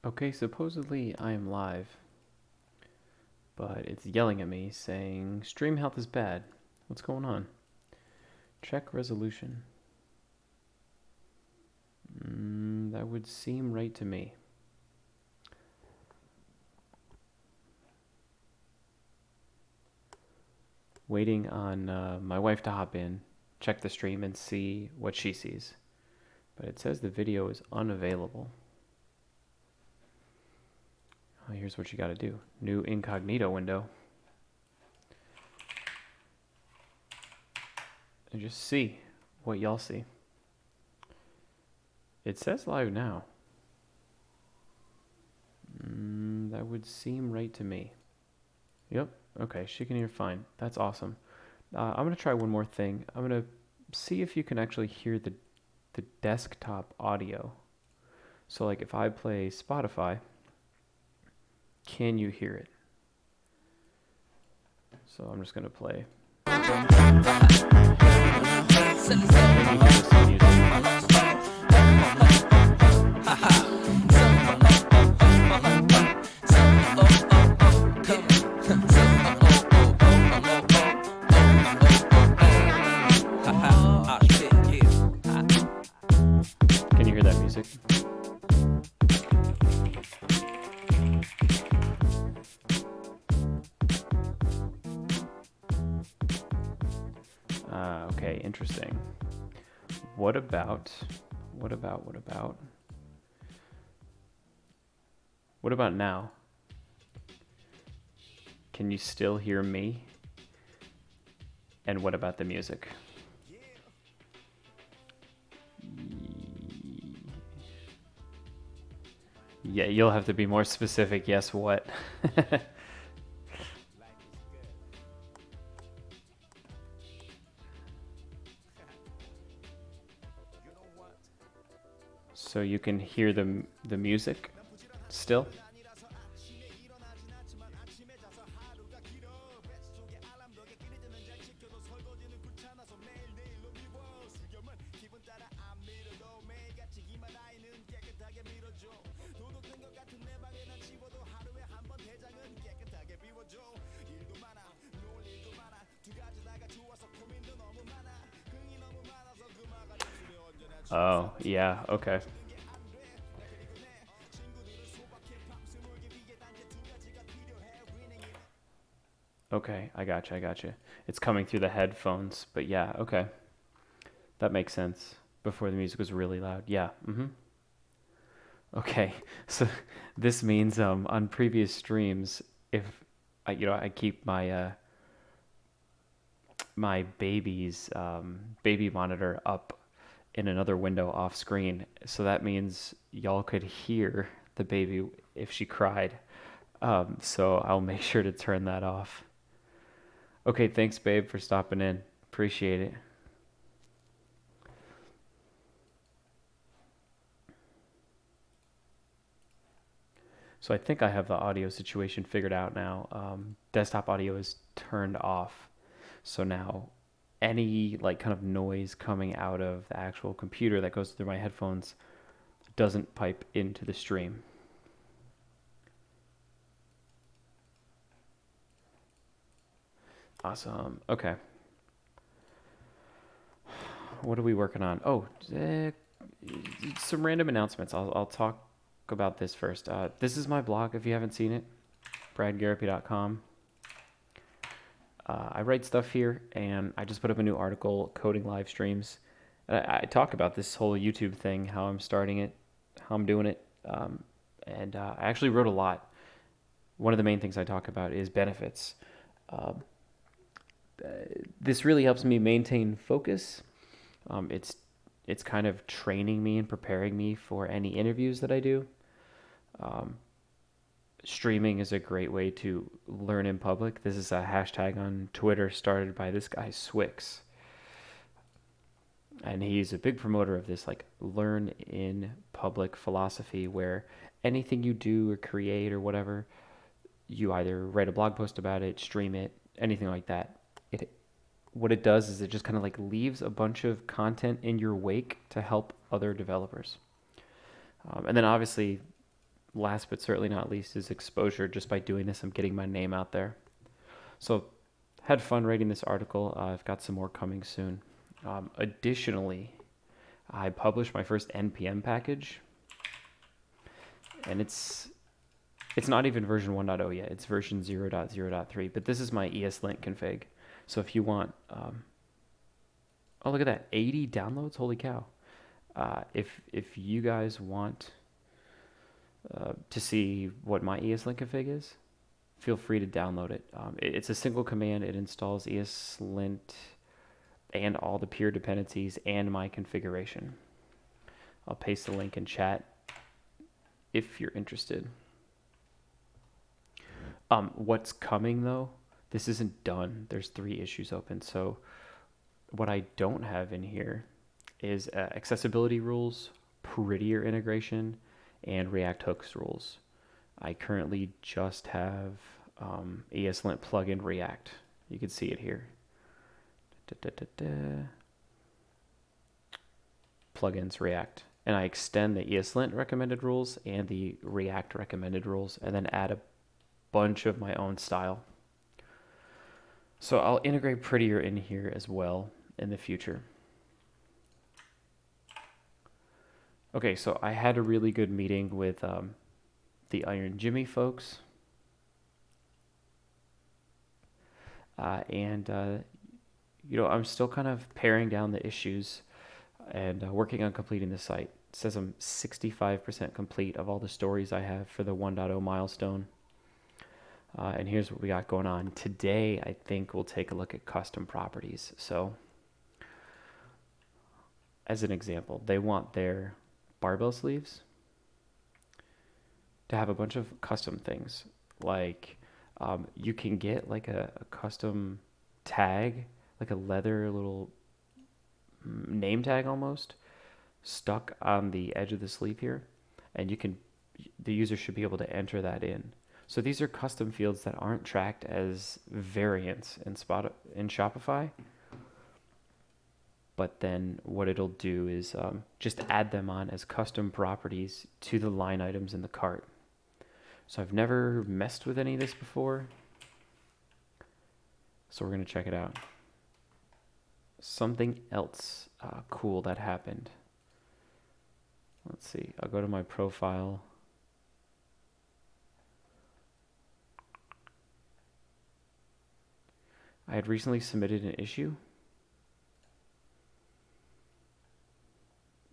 Okay, supposedly I am live, but it's yelling at me saying stream health is bad. What's going on? Check resolution. That would seem right to me. Waiting on my wife to hop in, check the stream, and see what she sees. But it says the video is unavailable. Oh, here's what you gotta do. New incognito window. And just see what y'all see. It says live now. That would seem right to me. Yep. Okay, she can hear fine. That's awesome. I'm going to try one more thing. I'm going to see if you can actually hear the desktop audio. So like if I play Spotify, can you hear it? So I'm just going to play. Can you hear that music? Okay, interesting. What about now? Can you still hear me? And what about the music? Yeah, you'll have to be more specific. Yes, what? So you can hear the music still? Oh, yeah, okay. Okay, I gotcha. It's coming through the headphones, but yeah, okay. That makes sense. Before the music was really loud. Yeah, Okay, so this means on previous streams, if I keep my baby's baby monitor up in another window off screen, so that means y'all could hear the baby if she cried. So I'll make sure to turn that off. Okay, thanks, babe, for stopping in. Appreciate it. So I think I have the audio situation figured out now. Desktop audio is turned off. So now any like kind of noise coming out of the actual computer that goes through my headphones doesn't pipe into the stream. Awesome. Okay. What are we working on? Oh, some random announcements. I'll talk about this first. This is my blog if you haven't seen it, bradgarapy.com. I write stuff here, and I just put up a new article, coding live streams. I talk about this whole YouTube thing, how I'm starting it, how I'm doing it, and I actually wrote a lot. One of the main things I talk about is benefits. Um, this really helps me maintain focus. It's kind of training me and preparing me for any interviews that I do. Um, Streaming is a great way to learn in public. This is a hashtag on Twitter started by this guy Swix, and he's a big promoter of this like learn in public philosophy, where anything you do or create or whatever, you either write a blog post about it, stream it, anything like that. It What it does is it just kind of like leaves a bunch of content in your wake to help other developers. And then obviously last but certainly not least is exposure. Just by doing this, I'm getting my name out there. So had fun writing this article. I've got some more coming soon. Additionally, I published my first NPM package, and it's not even version 1.0 yet. It's version 0.0.3, but this is my ESLint config. So if you want, oh, look at that, 80 downloads, holy cow. If you guys want to see what my ESLint config is, feel free to download it. It's a single command. It installs ESLint and all the peer dependencies and my configuration. I'll paste the link in chat if you're interested. What's coming though, this isn't done. There's 3 issues open. So what I don't have in here is accessibility rules, prettier integration, and React hooks rules. I currently just have ESLint plugin React. You can see it here. Plugins React. And I extend the ESLint recommended rules and the React recommended rules, and then add a bunch of my own style. So I'll integrate prettier in here as well in the future. Okay, so I had a really good meeting with the Iron Jimmy folks. You know, I'm still kind of paring down the issues and working on completing the site. It says I'm 65% complete of all the stories I have for the 1.0 milestone. And here's what we got going on. Today, I think we'll take a look at custom properties. So, as an example, they want their barbell sleeves to have a bunch of custom things. Like, you can get like a custom tag, like a leather little name tag almost, stuck on the edge of the sleeve here. And the user should be able to enter that in. So these are custom fields that aren't tracked as variants in Shopify. But then what it'll do is just add them on as custom properties to the line items in the cart. So I've never messed with any of this before. So we're going to check it out. Something else cool that happened. Let's see. I'll go to my profile. I had recently submitted an issue.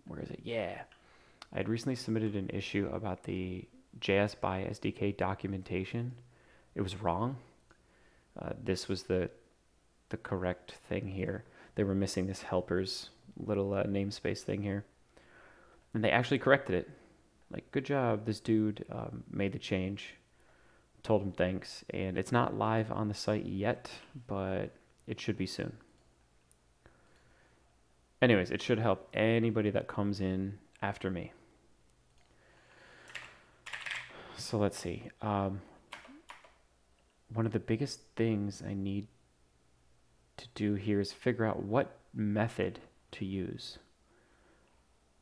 Where is it? Yeah. I had recently submitted an issue about the JS by SDK documentation. It was wrong. This was the correct thing here. They were missing this helpers little namespace thing here. And they actually corrected it. Like, good job. This dude made the change. Told him thanks. And it's not live on the site yet, but it should be soon. Anyways, it should help anybody that comes in after me. So let's see. One of the biggest things I need to do here is figure out what method to use.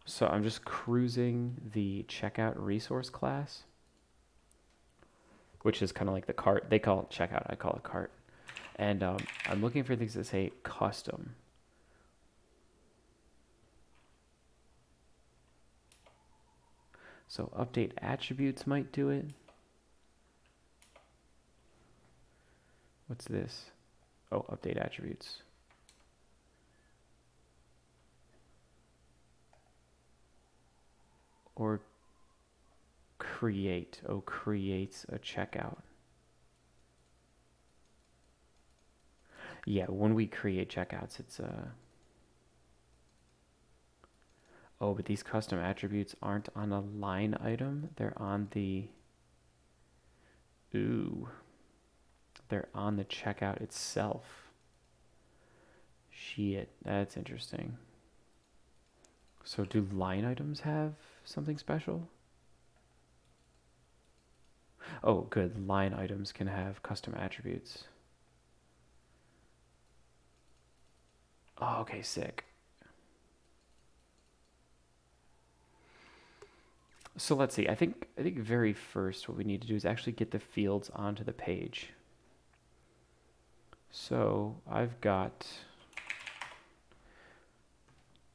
So I'm just cruising the checkout resource class, which is kind of like the cart. They call it checkout. I call it cart. And I'm looking for things that say custom. So update attributes might do it. What's this? Oh, update attributes. Or create. Oh, creates a checkout. Yeah, when we create checkouts, it's oh, but these custom attributes aren't on a line item. They're on the... Ooh. They're on the checkout itself. Shit, that's interesting. So do line items have something special? Oh, good. Line items can have custom attributes. Oh, okay, sick. So let's see. I think very first what we need to do is actually get the fields onto the page. So I've got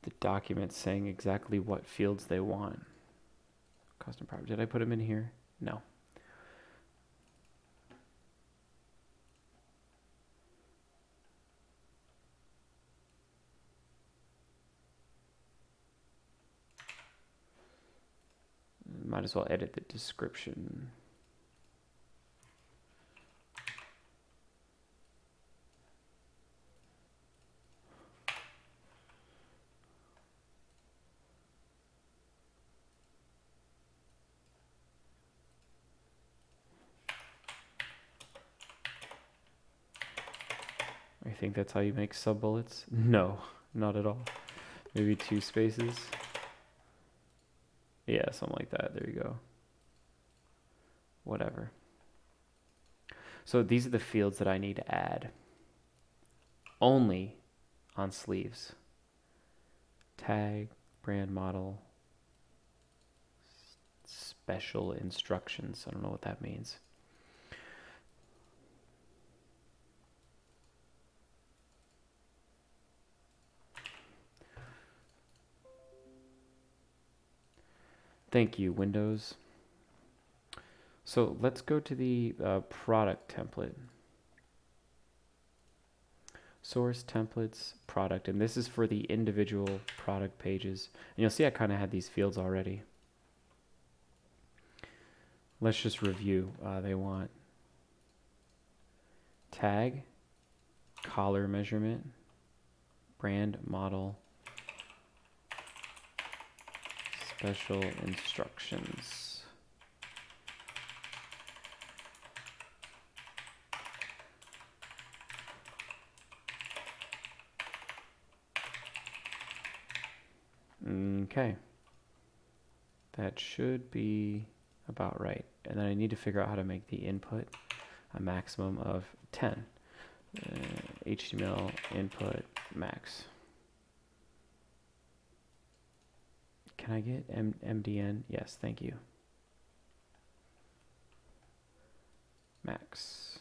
the document saying exactly what fields they want. Custom property. Did I put them in here? No. Might as well edit the description. I think that's how you make sub-bullets. No, not at all. Maybe 2 spaces. Yeah, something like that. There you go. Whatever. So these are the fields that I need to add. Only on sleeves. Tag, brand model, special instructions. I don't know what that means. Thank you, Windows. So let's go to the product template. Source templates, product, and this is for the individual product pages. And you'll see I kind of had these fields already. Let's just review. They want tag, collar measurement, brand model, special instructions. Okay. That should be about right. And then I need to figure out how to make the input a maximum of 10. HTML input max. Can I get MDN? Yes, thank you. Max.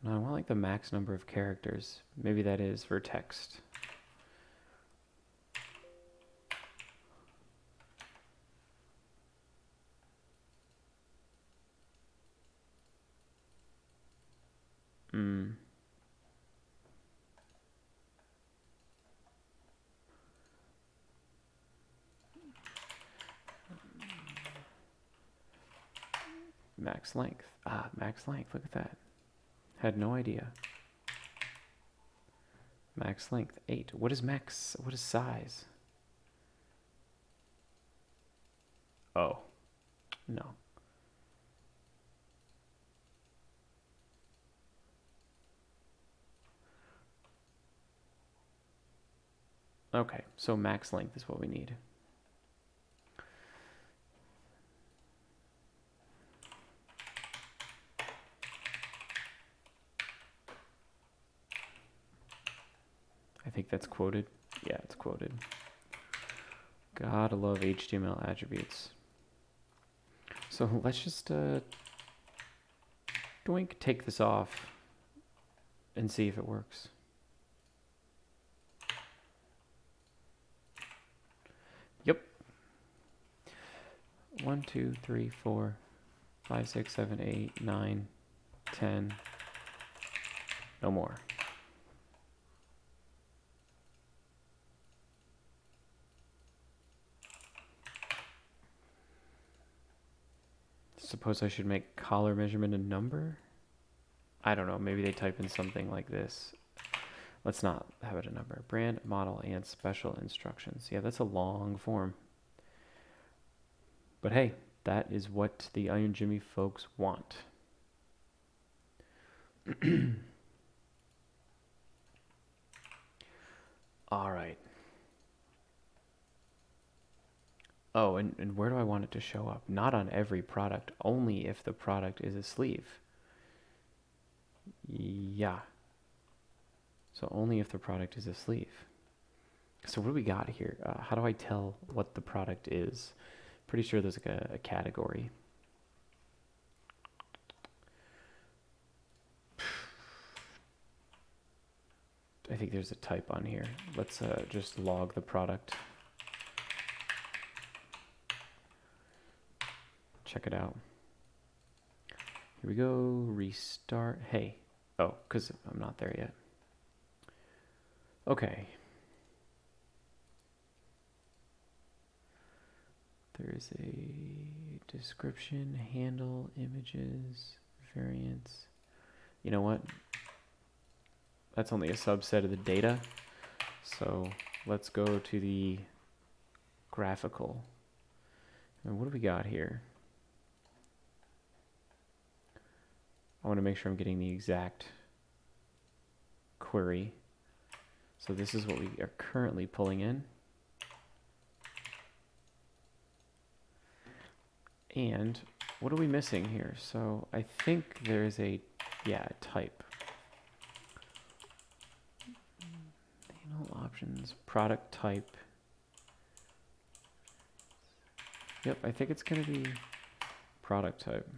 Now I want like the max number of characters. Maybe that is for text. Max length. Max length. Look at that. Had no idea. Max length 8. What is max? What is size? Oh, no. Okay, so max length is what we need. I think that's quoted. Yeah, it's quoted. Gotta love HTML attributes. So let's just doink, take this off and see if it works. Yep. 1, 2, 3, 4, 5, 6, 7, 8, 9, 10. No more. Suppose I should make collar measurement a number? I don't know. Maybe they type in something like this. Let's not have it a number. Brand, model, and special instructions. Yeah, that's a long form. But hey, that is what the Iron Jimmy folks want. All right. Oh, and where do I want it to show up? Not on every product, only if the product is a sleeve. Yeah. So only if the product is a sleeve. So what do we got here? How do I tell what the product is? Pretty sure there's like a category. I think there's a type on here. Let's just log the product. Check it out. Here we go, restart. Hey, oh, because I'm not there yet. Okay. There's a description, handle, images, variants. You know what? That's only a subset of the data. So let's go to the graphical. And what do we got here? I want to make sure I'm getting the exact query. So this is what we are currently pulling in. And what are we missing here? So I think there's a type. Handle options, product type. Yep, I think it's going to be product type.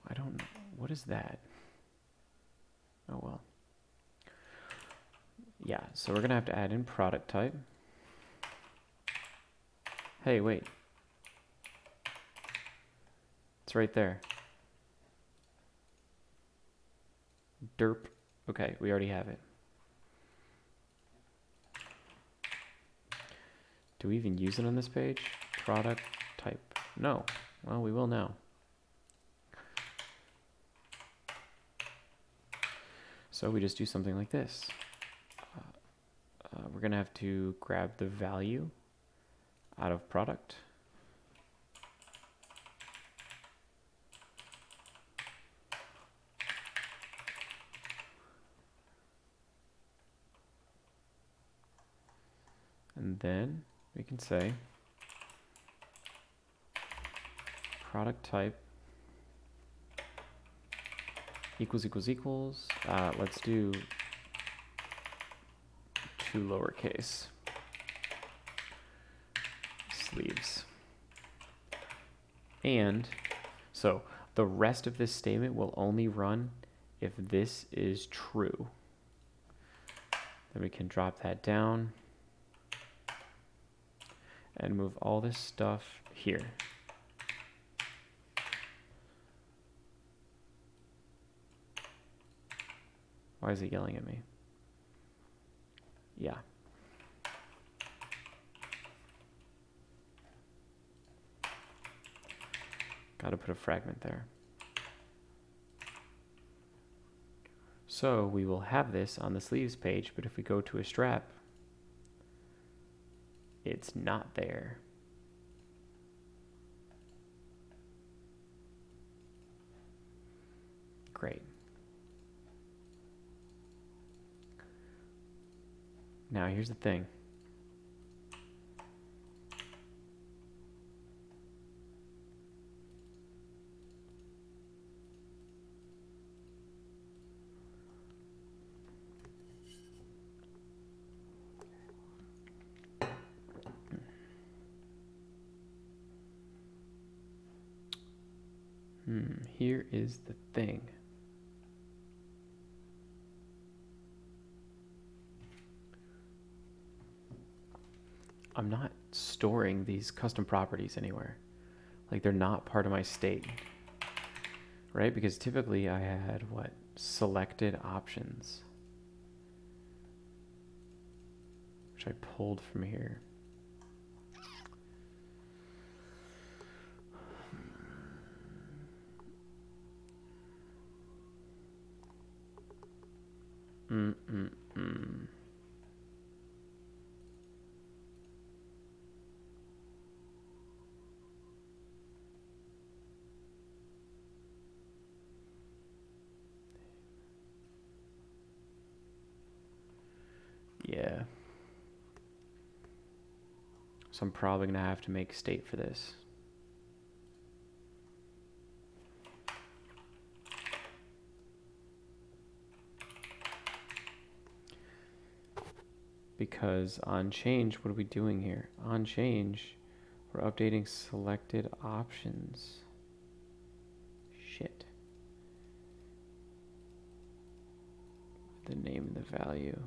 I don't know. What is that? Oh, well. Yeah, so we're going to have to add in product type. Hey, wait. It's right there. Derp. Okay, we already have it. Do we even use it on this page? Product type. No. Well, we will now. So we just do something like this. We're going to have to grab the value out of product. And then we can say product type equals equals equals. Let's do 2 lowercase sleeves. And so the rest of this statement will only run if this is true. Then we can drop that down and move all this stuff here. Why is it yelling at me? Yeah. Got to put a fragment there. So we will have this on the sleeves page, but if we go to a strap, it's not there. Great. Now here's the thing. Here is the thing. I'm not storing these custom properties anywhere. Like, they're not part of my state, right? Because typically I had selected options, which I pulled from here. Yeah. So I'm probably gonna have to make state for this. because on change, what are we doing here? On change, we're updating selected options. Shit. The name and the value.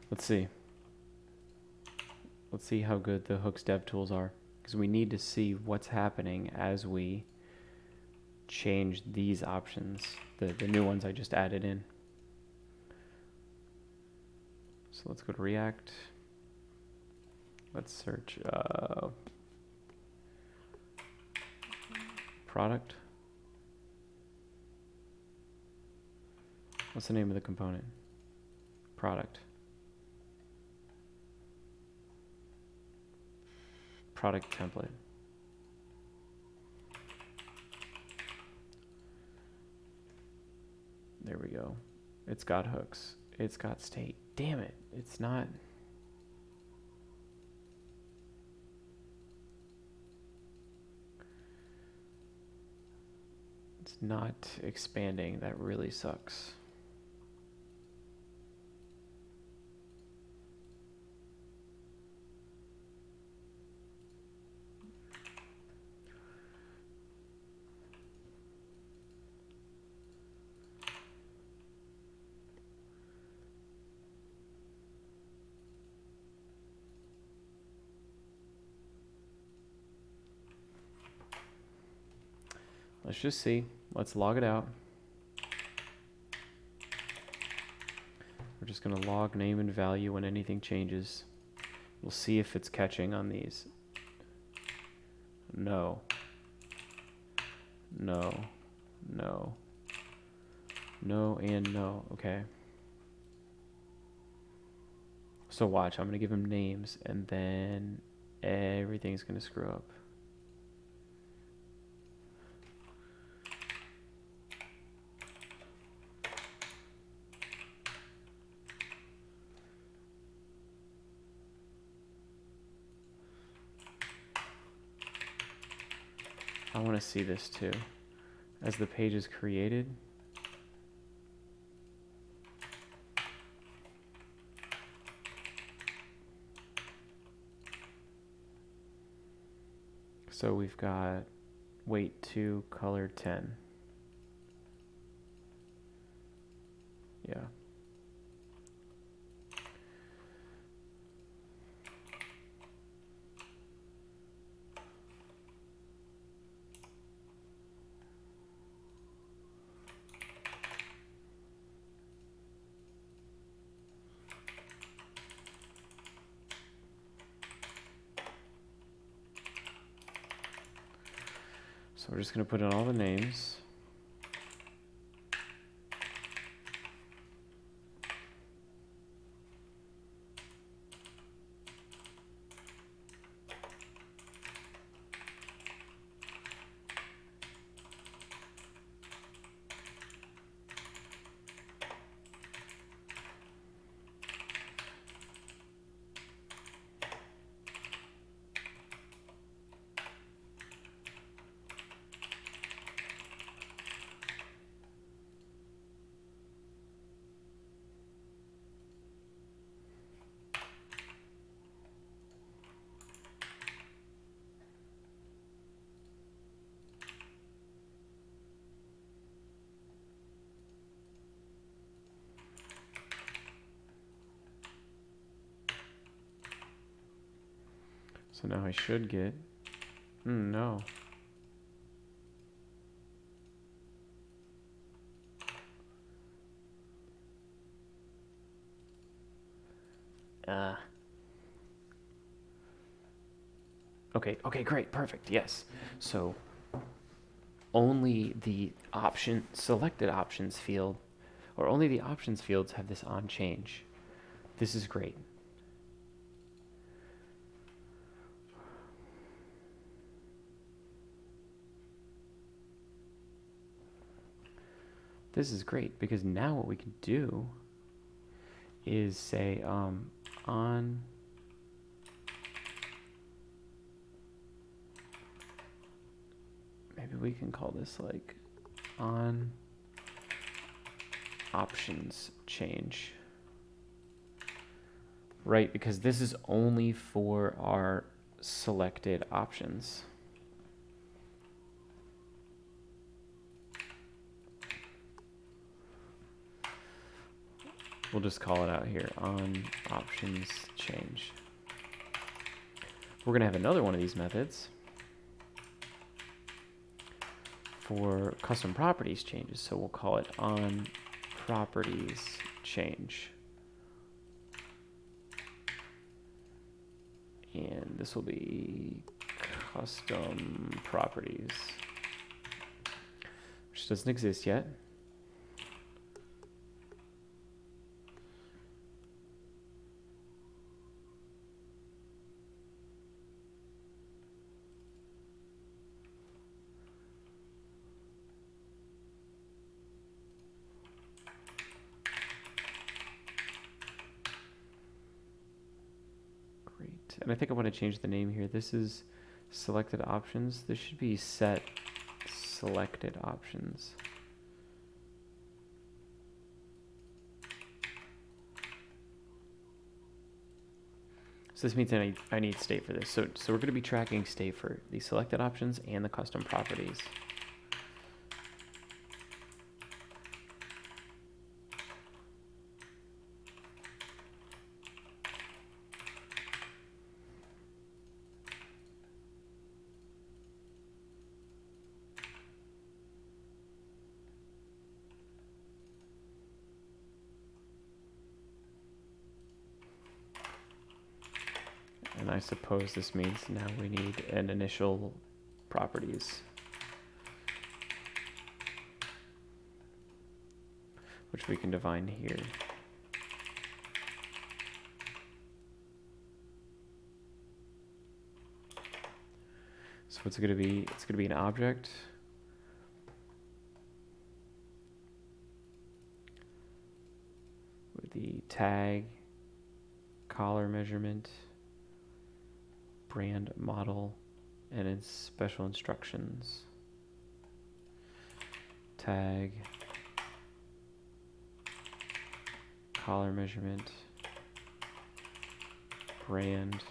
Let's see. Let's see how good the hooks dev tools are, because we need to see what's happening as we change these options, the new ones I just added in. So let's go to React. Let's search product. What's the name of the component? Product. Product template. There we go. It's got hooks. It's got state. Damn it. It's not. It's not expanding. That really sucks. Let's just see. Let's log it out. We're just going to log name and value when anything changes. We'll see if it's catching on these. No. No. No. No and no. Okay. So watch. I'm going to give him names and then everything's going to screw up. I want to see this too. As the page is created, so we've got weight 2, color 10. Yeah. So we're just going to put in all the names. So now I should get, no. Okay, great, perfect, yes. So only the selected options field, or only the options fields have this on change. This is great. This is great because now what we can do is say on maybe we can call this like on options change, right? Because this is only for our selected options. We'll just call it out here, on options change. We're gonna have another one of these methods for custom properties changes. So we'll call it on properties change. And this will be custom properties, which doesn't exist yet. And I think I want to change the name here. This is selected options. This should be set selected options. So this means I need state for this. So we're going to be tracking state for the selected options and the custom properties. And I suppose this means now we need an initial properties, which we can define here. So what's it going to be? It's going to be an object with the tag, collar measurement, brand model, and its special instructions. Tag, collar measurement, brand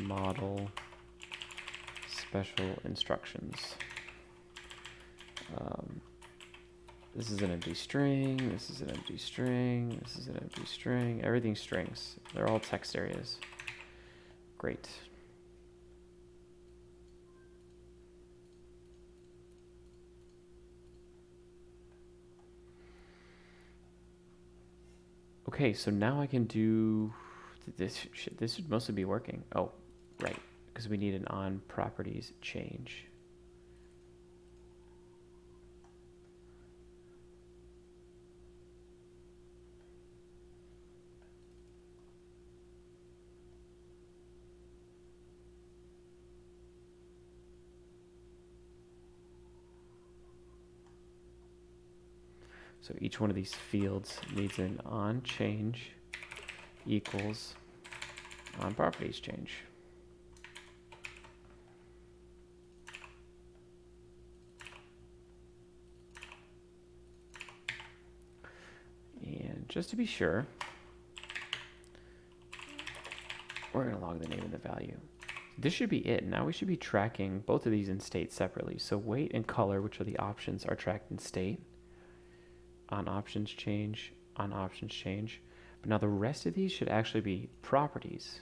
model, special instructions. This is an empty string, this is an empty string, this is an empty string. Everything's strings. They're all text areas. Great. Okay, so now I can do this. This should mostly be working. Oh, right, because we need an on properties change. So each one of these fields needs an on change equals on properties change. And just to be sure, we're going to log the name and the value. This should be it. Now we should be tracking both of these in state separately. So weight and color, which are the options, are tracked in state. On options change, on options change. But now the rest of these should actually be properties.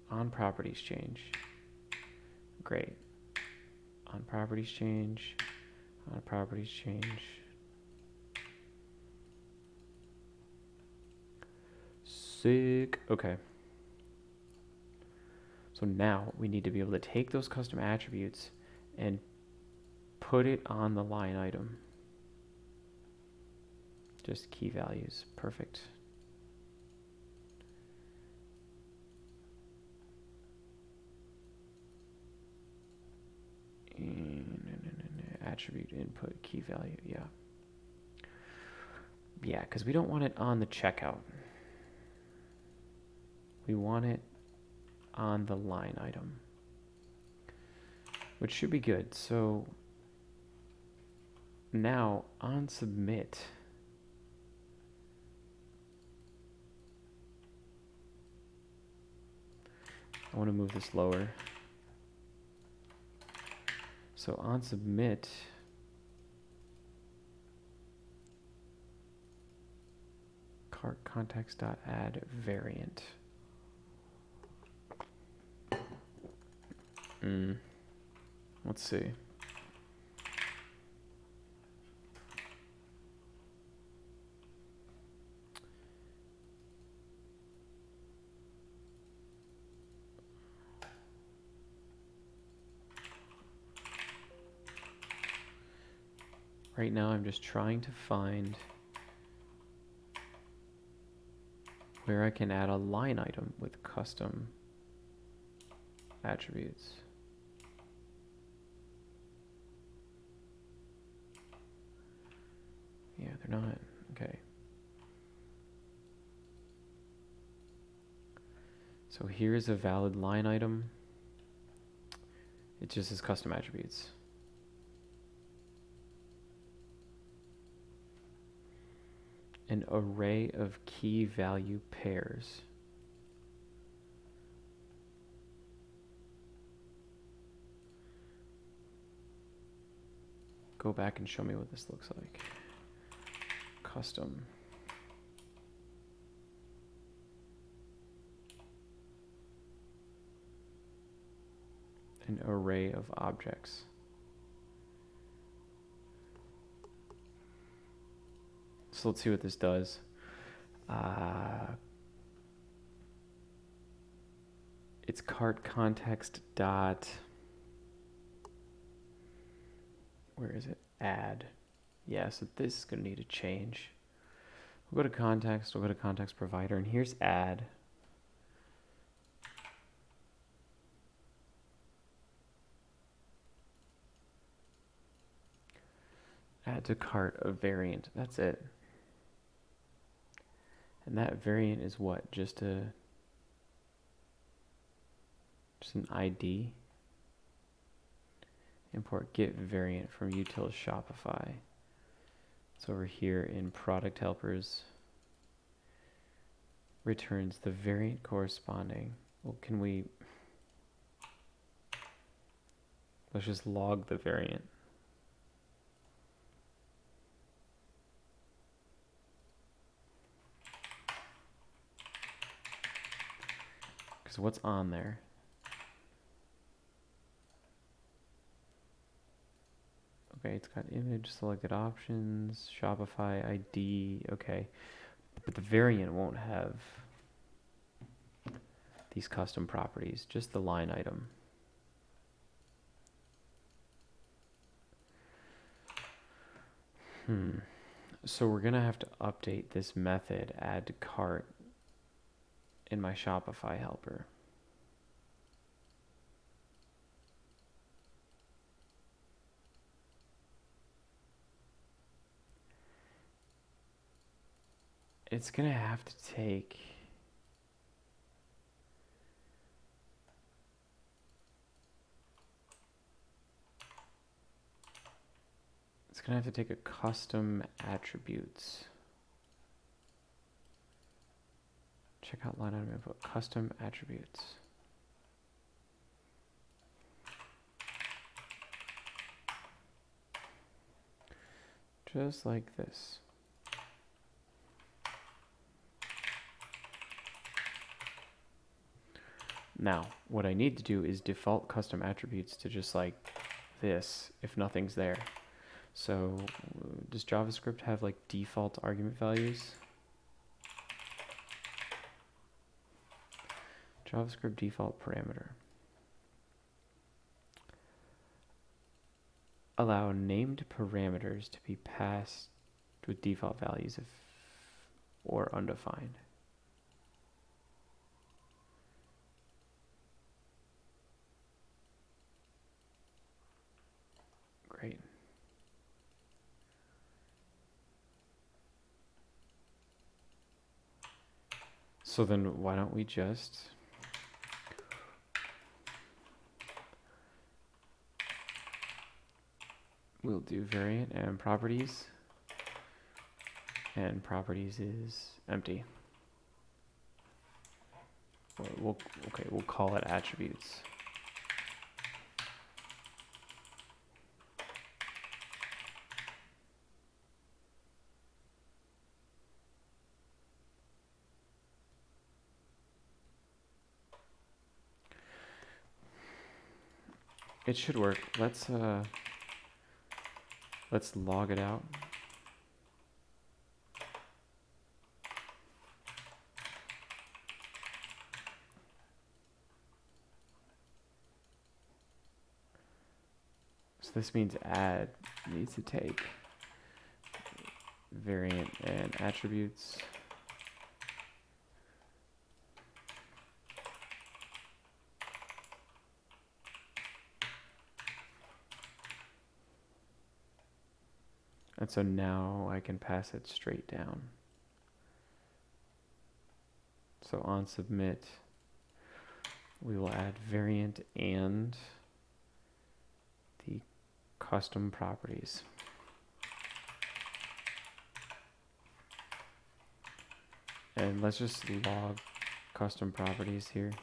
On properties change. Great. On properties change, on properties change. Sick. Okay. So now we need to be able to take those custom attributes and put it on the line item. Just key values. Perfect. And attribute input key value. Yeah. Yeah, because we don't want it on the checkout. We want it on the line item, which should be good. So now on submit, I want to move this lower. So on submit, cart context.add variant. Let's see. Right now I'm just trying to find where I can add a line item with custom attributes. Yeah, they're not. Okay. So here's a valid line item. It just says custom attributes. An array of key value pairs. Go back and show me what this looks like. Custom. An array of objects. So let's see what this does. It's cart context dot, where is it? Add. Yeah, so this is going to need a change. We'll go to context, we'll go to context provider, and here's add. Add to cart a variant. That's it. And that variant is what? Just an ID. Import get variant from util Shopify. It's over here in product helpers. Returns the variant corresponding. Well, can we? Let's just log the variant. Because what's on there? Okay, it's got image, selected options, Shopify ID, okay. But the variant won't have these custom properties, just the line item. So we're gonna have to update this method, add to cart, in my Shopify helper. It's gonna have to take a custom attributes. Check out line item input, custom attributes. Just like this. Now, what I need to do is default custom attributes to just like this if nothing's there. So does JavaScript have like default argument values? JavaScript default parameter. Allow named parameters to be passed with default values if or undefined. Great. So then why don't we just we'll do variant and properties is empty. We'll call it attributes. It should work. Let's log it out. So this means add needs to take variant and attributes. And so now I can pass it straight down. So on submit, we will add variant and the custom properties. And let's just log custom properties here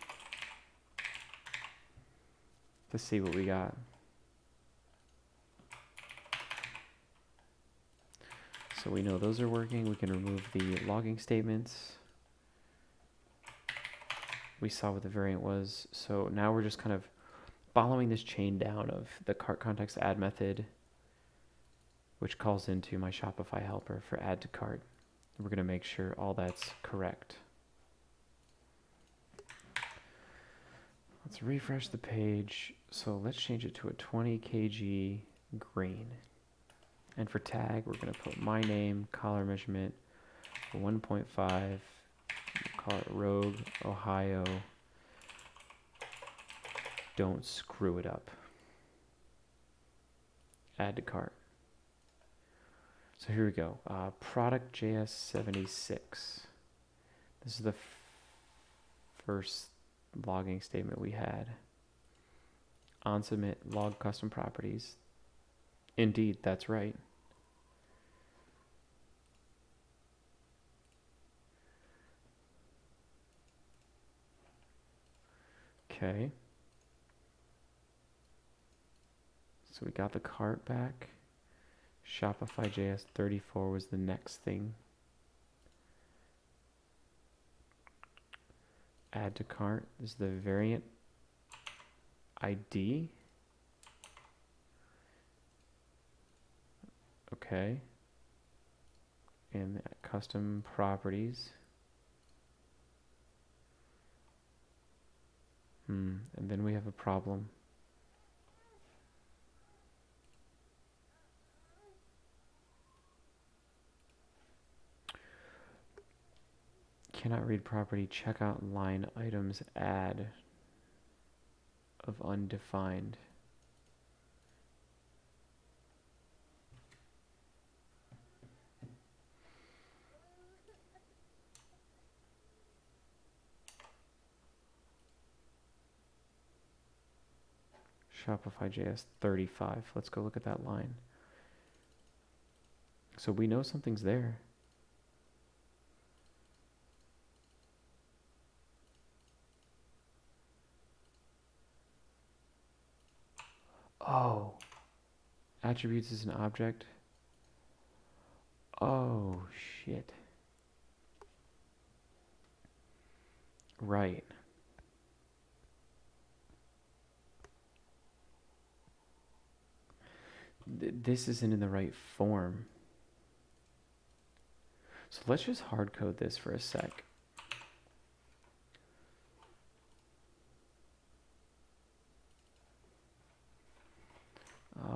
to see what we got. So we know those are working. We can remove the logging statements. We saw what the variant was. So now we're just kind of following this chain down of the cart context add method, which calls into my Shopify helper for add to cart. We're going to make sure all that's correct. Let's refresh the page. So let's change it to a 20 kg green. And for tag, we're going to put my name, collar measurement, 1.5, call it Rogue, Ohio. Don't screw it up. Add to cart. So here we go. Product.js 76. This is the first logging statement we had. On submit, log custom properties. Indeed, that's right. Okay. So we got the cart back. Shopify JS 34 was the next thing. Add to cart. This is the variant ID. Okay. And custom properties. And then we have a problem. Cannot read property checkout line items add of undefined. Shopify JS 35. Let's go look at that line. So we know something's there. Oh, attributes is an object. Oh, shit. Right. This isn't in the right form. So let's just hard code this for a sec.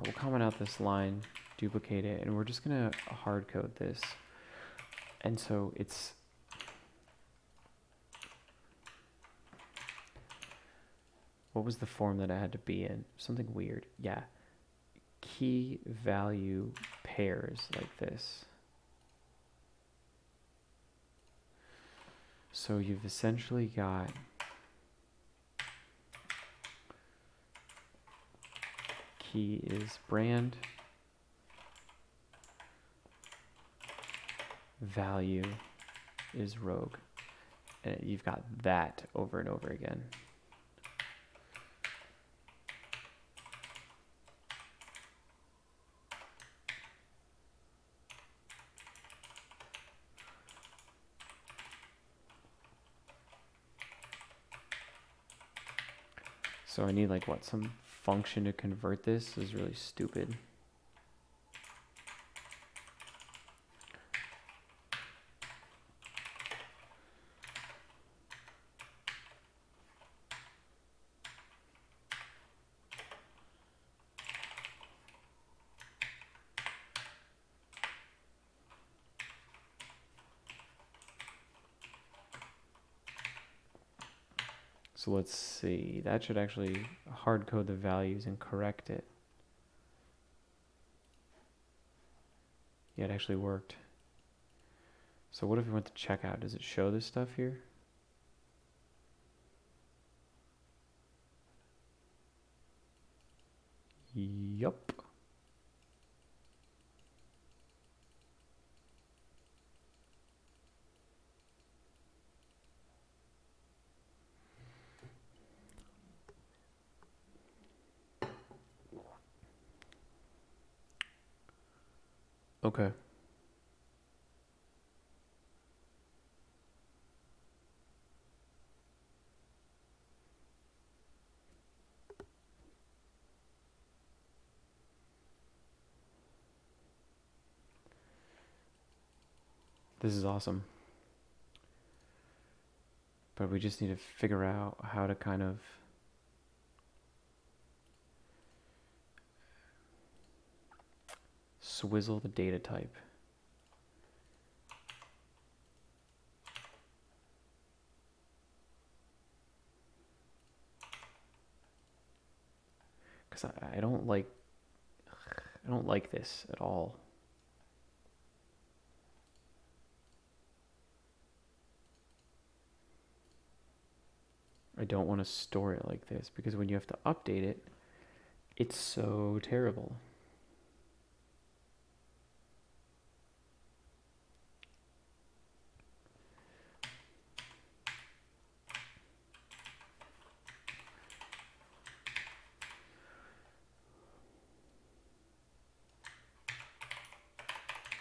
We'll comment out this line, duplicate it, and we're just going to hard code this. And so it's what was the form that I had to be in? Something weird. Yeah. Key value pairs like this. So you've essentially got key is brand, value is rogue. And you've got that over and over again. So I need like what, some function to convert this? This is really stupid. So let's see, that should actually hard code the values and correct it. Yeah, it actually worked. So what if we went to checkout? Does it show this stuff here? Yup. Okay. This is awesome. But we just need to figure out how to kind of swizzle the data type. Because I don't like this at all. I don't want to store it like this because when you have to update it, it's so terrible.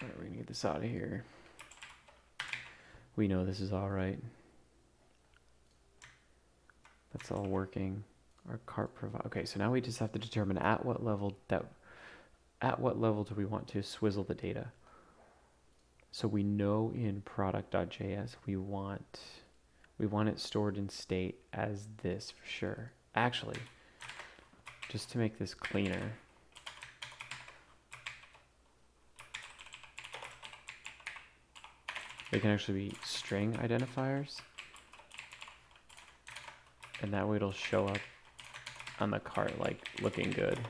All right, we're gonna get this out of here. We know this is all right. That's all working. Our cart provide. Okay, so now we just have to determine at what level do we want to swizzle the data. So we know in product.js we want it stored in state as this for sure. Actually, just to make this cleaner, they can actually be string identifiers. And that way it'll show up on the cart like looking good.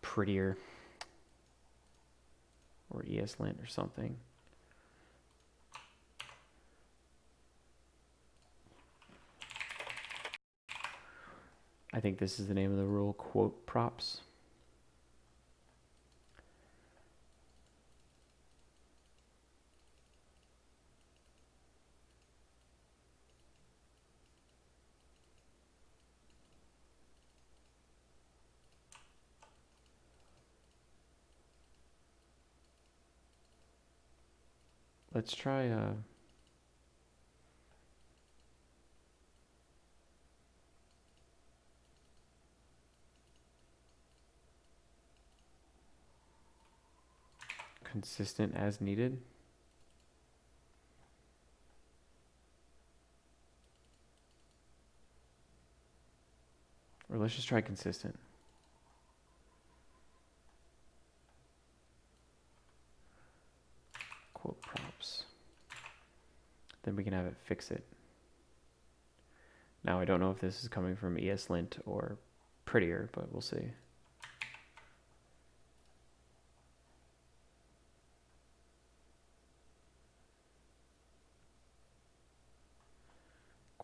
Prettier. Or ESLint or something. I think this is the name of the rule, quote props. Let's try consistent as needed. Or let's just try consistent. Quote props. Then we can have it fix it. Now I don't know if this is coming from ESLint or prettier, but we'll see.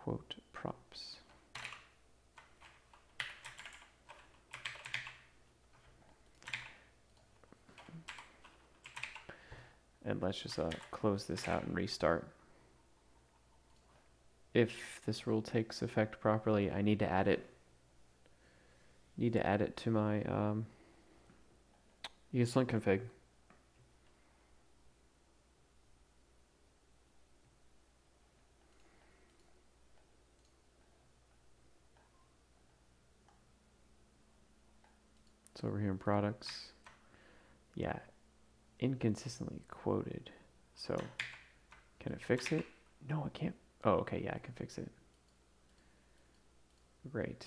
quote props. And let's just close this out and restart. If this rule takes effect properly, I need to add it. To my ESLint config. It's over here in products. Yeah, inconsistently quoted. So, can it fix it? No, it can't. Oh, okay, yeah, I can fix it. Great.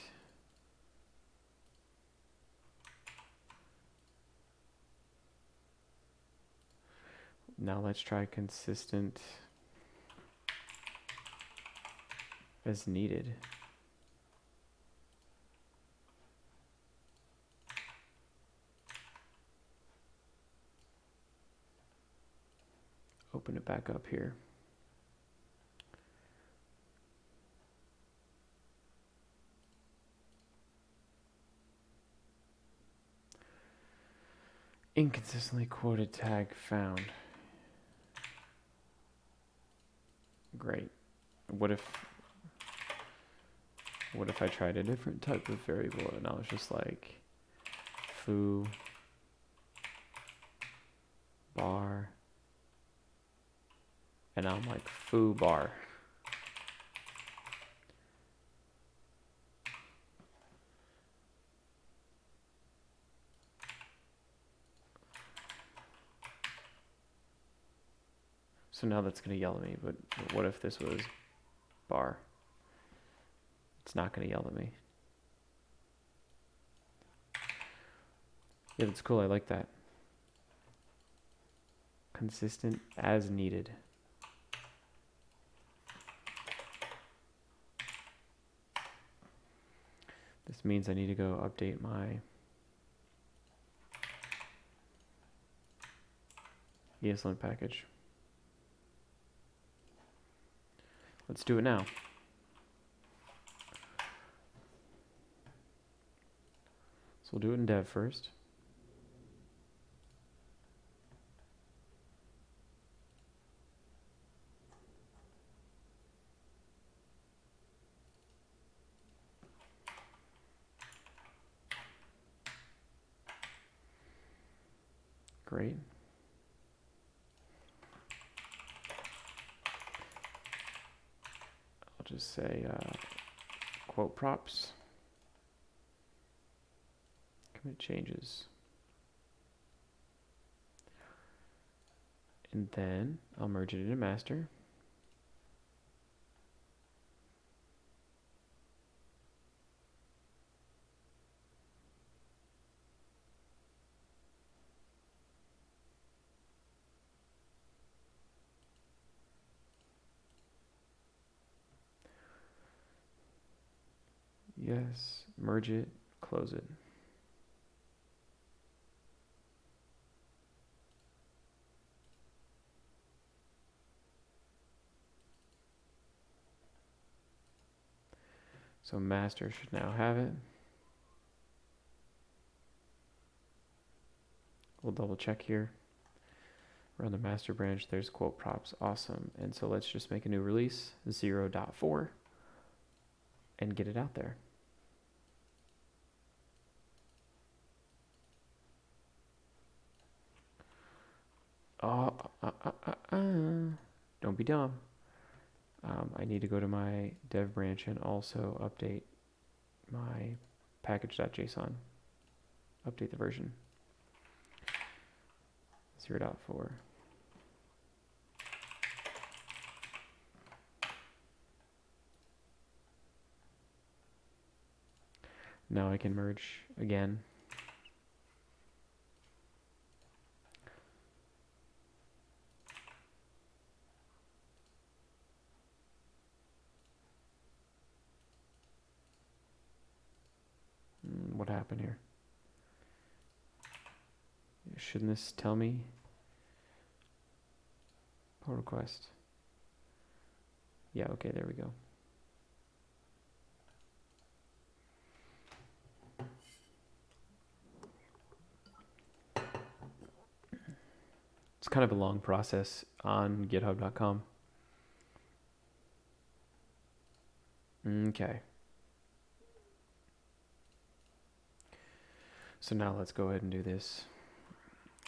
Now let's try consistent as needed. Open it back up here. Inconsistently quoted tag found. Great. What if I tried a different type of variable and I was just like foo bar, and I'm like foo bar. So now that's going to yell at me, but what if this was bar? It's not going to yell at me. Yeah, that's cool. I like that. Consistent as needed. This means I need to go update my ESLint package. Let's do it now. So we'll do it in dev first. Great. I'll just say quote props. Commit changes. And then I'll merge it into master. Yes, merge it, close it. So master should now have it. We'll double check here. We're on the master branch. There's quote props. Awesome. And so let's just make a new release, 0.4, and get it out there. Don't be dumb. I need to go to my dev branch and also update my package.json. Update the version. 0.4. Now I can merge again. What happened here? Shouldn't this tell me? Pull request. Yeah, okay, there we go. It's kind of a long process on github.com. Okay. So now let's go ahead and do this.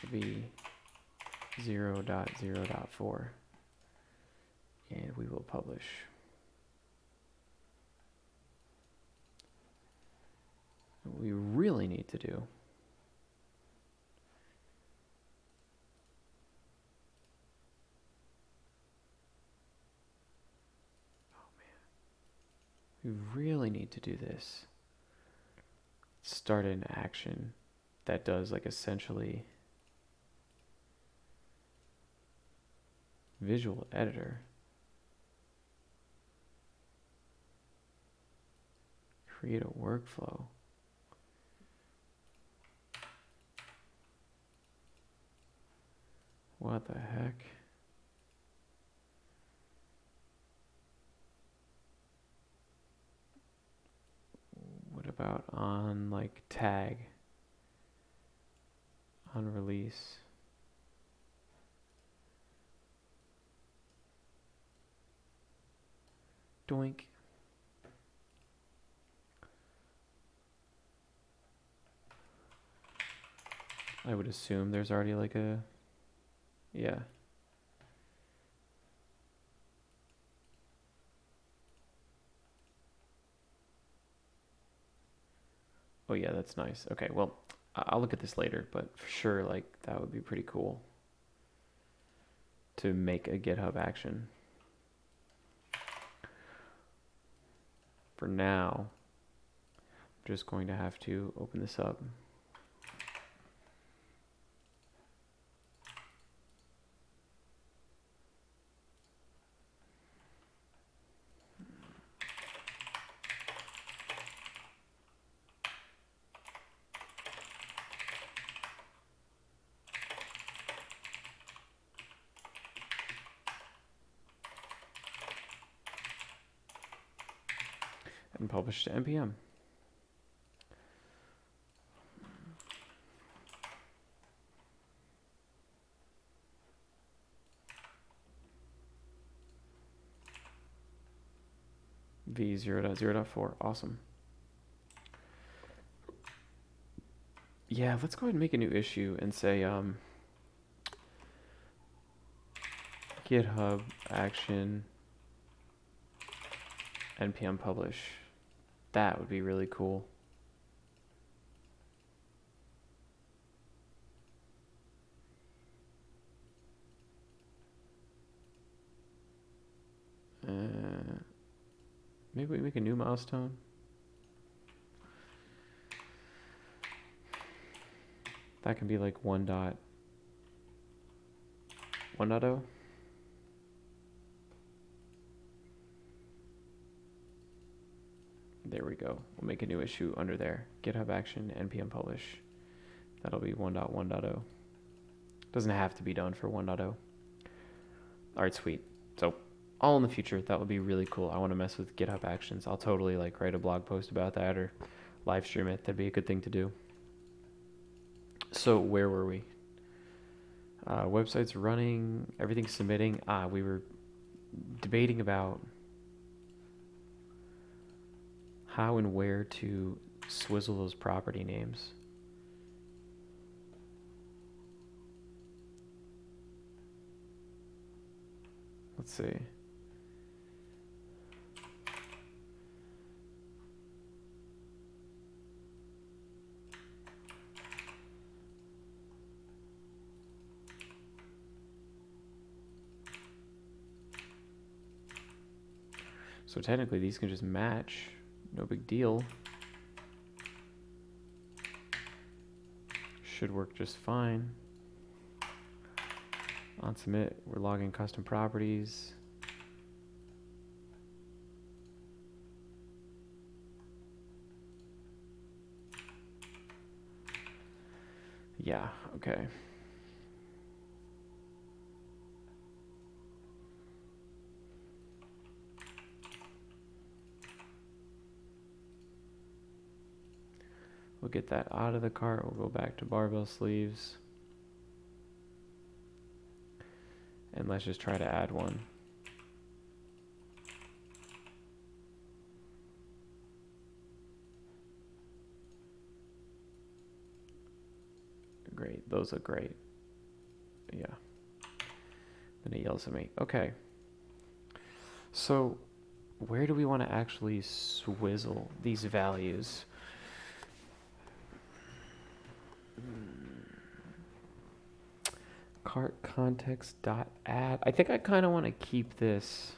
v0.0.4 and we will publish. What we really need to do this. Start an action that does like essentially visual editor. Create a workflow. What the heck? What about on like tag? On release? Doink. I would assume there's already like a, yeah. Oh yeah, that's nice. Okay, well, I'll look at this later, but for sure, like, that would be pretty cool to make a GitHub action. For now, I'm just going to have to open this up. And publish to npm. v0.0.4. Awesome. Yeah, let's go ahead and make a new issue and say GitHub action npm publish. That would be really cool. Maybe we make a new milestone. That can be like 1.1.0. There we go. We'll make a new issue under there. GitHub action npm publish. That'll be 1.1.0. Doesn't have to be done for 1.0. All right, sweet. So all in the future, that would be really cool. I want to mess with GitHub actions. I'll totally like write a blog post about that or live stream it. That'd be a good thing to do. So where were we? Website's running, everything's submitting. We were debating about how and where to swizzle those property names. Let's see. So technically these can just match, no big deal. Should work just fine. On submit, we're logging custom properties. Yeah, okay. We'll get that out of the cart. We'll go back to barbell sleeves. And let's just try to add one. Great, those look great. Yeah. Then it yells at me. Okay. So where do we want to actually swizzle these values? Cart context dot add. I think I kind of want to keep this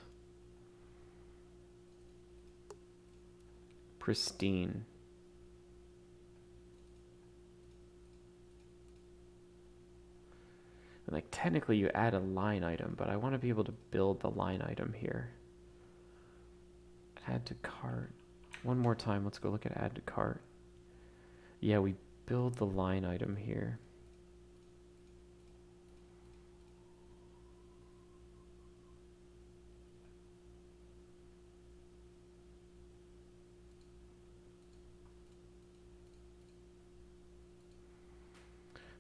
pristine. And like technically you add a line item, but I want to be able to build the line item here. Add to cart. One more time, let's go look at add to cart. Yeah, we build the line item here.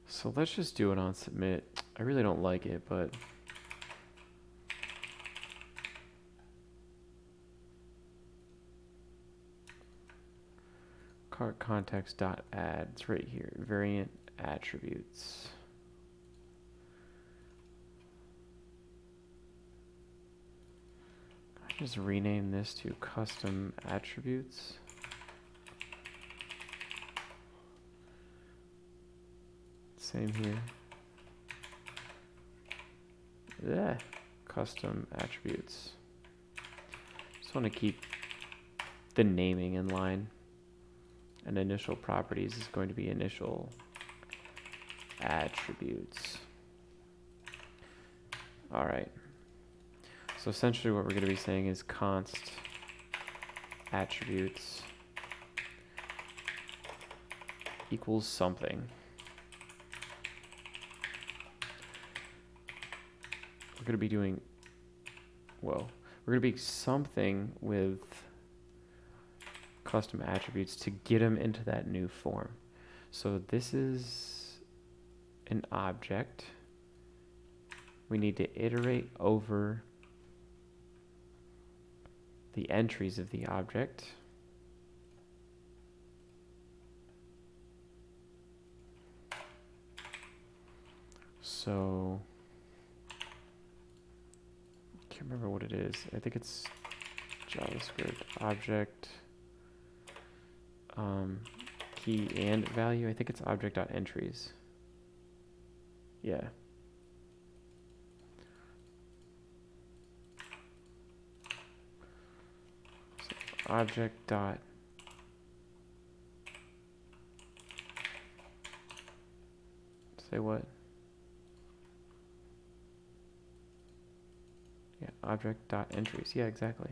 So let's just do it on submit. I really don't like it, but cart context dot add. It's right here. Variant attributes. I just rename this to custom attributes. Same here. Yeah, custom attributes. Just want to keep the naming in line. And initial properties is going to be initial attributes. All right. So essentially what we're going to be saying is const attributes equals something. We're going to be doing, we're going to be something with custom attributes to get them into that new form. So this is an object. We need to iterate over the entries of the object. So I can't remember what it is. I think it's JavaScript object key and value. I think it's object.entries. Yeah. So object dot say what? Yeah, object.entries. Yeah, exactly.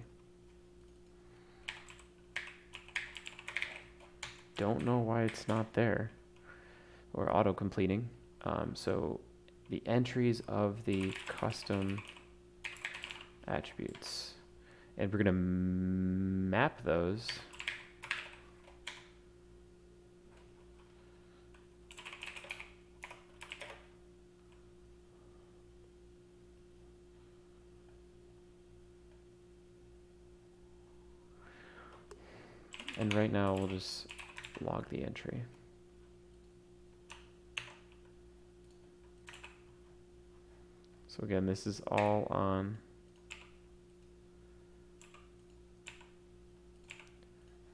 Don't know why it's not there or auto completing. So the entries of the custom attributes, and we're going to map those and right now we'll just log the entry. So again, this is all on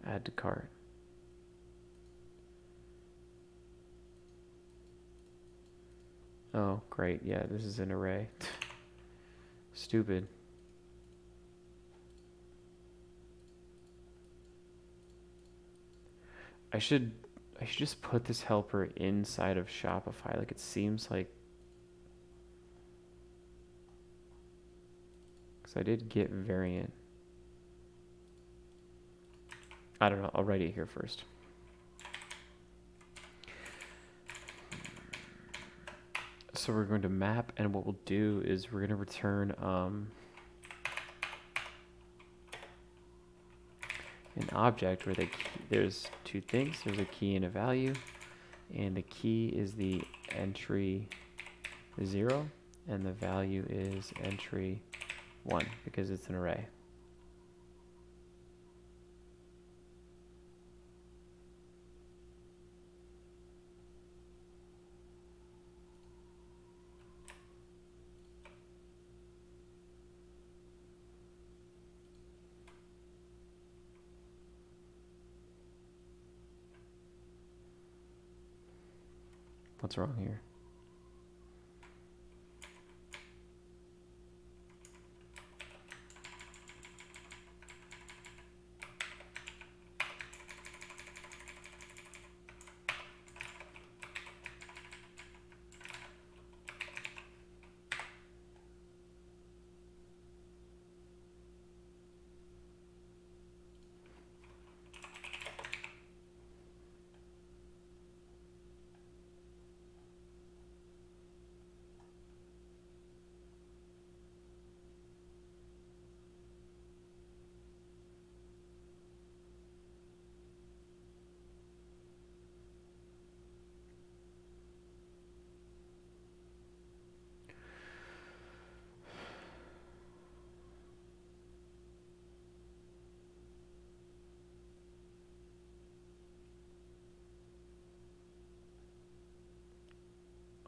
add to cart. Oh, great. Yeah, this is an array. Stupid. I should just put this helper inside of Shopify. Like, it seems like, because I did get variant. I don't know. I'll write it here first. So we're going to map, and what we'll do is we're going to return an object where there's two things. There's a key and a value, and the key is the entry 0, and the value is entry 1 because it's an array. What's wrong here?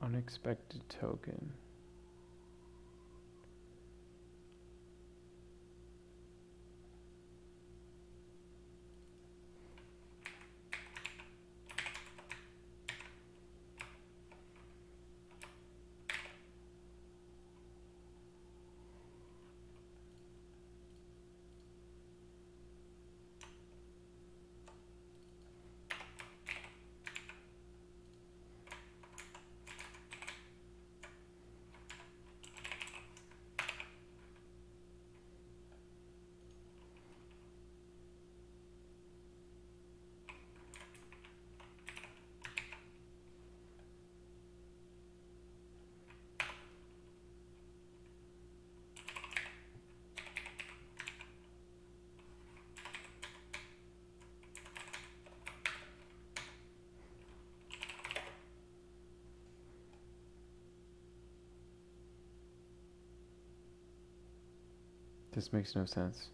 Unexpected token. This makes no sense.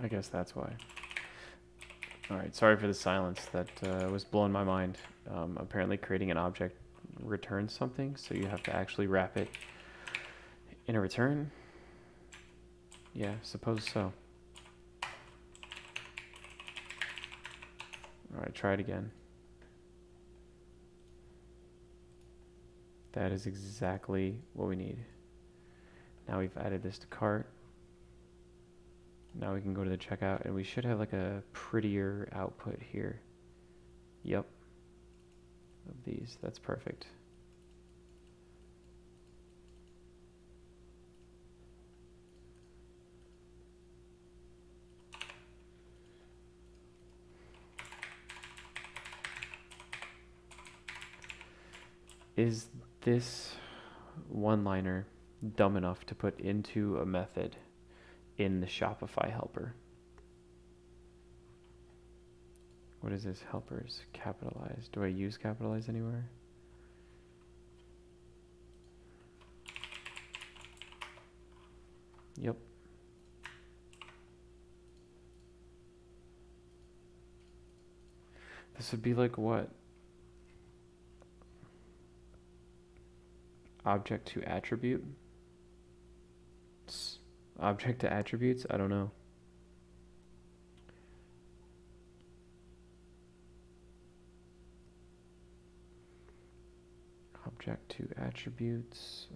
I guess that's why. All right, sorry for the silence. That was blowing my mind. Apparently creating an object returns something, so you have to actually wrap it in a return. Yeah, suppose so. All right, try it again. That is exactly what we need. Now we've added this to cart. Now we can go to the checkout, and we should have like a prettier output here. Yep. Of these, that's perfect. Is this one-liner dumb enough to put into a method in the Shopify helper? What is this? Helpers capitalized. Do I use capitalized anywhere? Yep. This would be like what? Object to attribute? Object to attributes? I don't know. Object to attributes.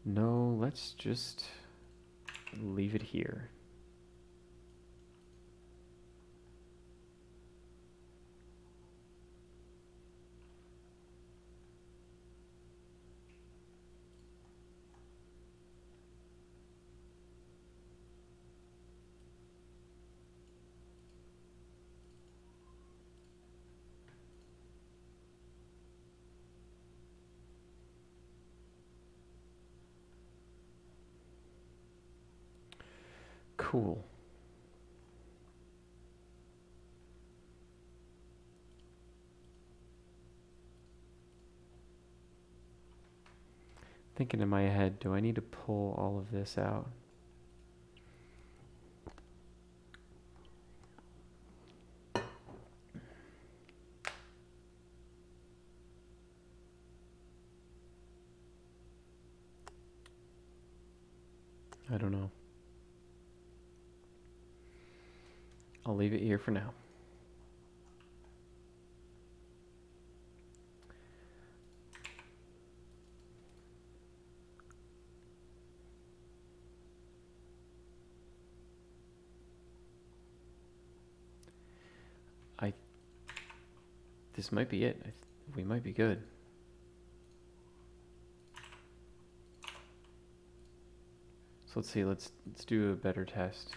No, let's just leave it here. Cool. Thinking in my head, do I need to pull all of this out? I don't know. I'll leave it here for now. This might be it. We might be good. So let's see. Let's do a better test.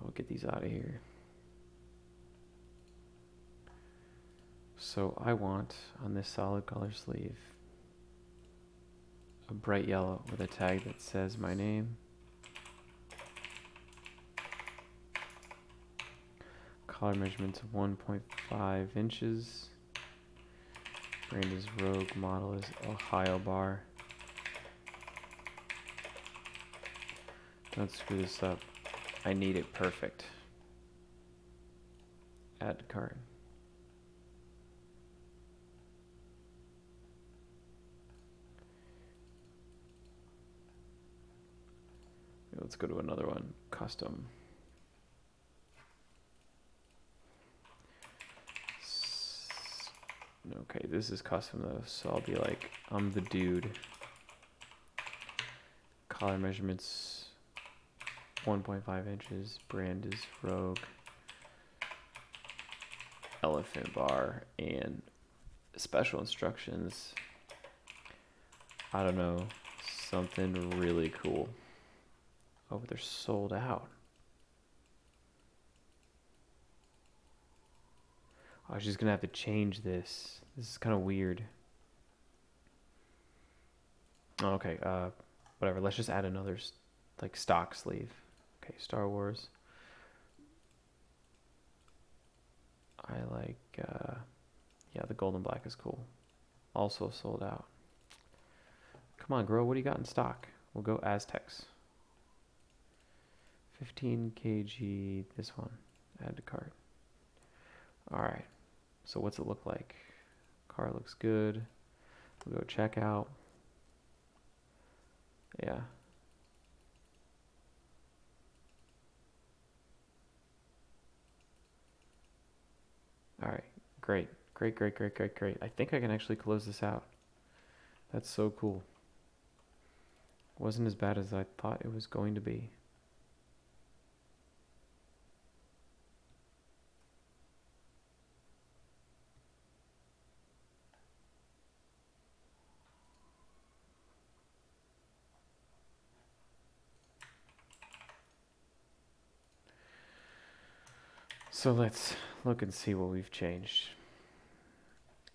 We'll get these out of here. So I want on this solid color sleeve a bright yellow with a tag that says my name. Collar measurements of 1.5 inches. Brand is Rogue. Model is Ohio bar. Don't screw this up. I need it perfect. Add to cart. Let's go to another one. Custom. Okay, this is custom though, so I'll be like, I'm the dude. Collar measurements 1.5 inches. Brand is Rogue. Elephant bar. And special instructions. I don't know. Something really cool. Oh, but they're sold out. I was just gonna have to change this. This is kind of weird. Oh, okay, whatever. Let's just add another like stock sleeve. Okay, Star Wars. I like, yeah, the gold and black is cool. Also sold out. Come on, girl. What do you got in stock? We'll go Aztecs. 15 kg. This one. Add to cart. All right. So what's it look like? Car looks good. We'll go check out. Yeah. All right. Great. Great, great, great, great, great. I think I can actually close this out. That's so cool. Wasn't as bad as I thought it was going to be. So let's look and see what we've changed.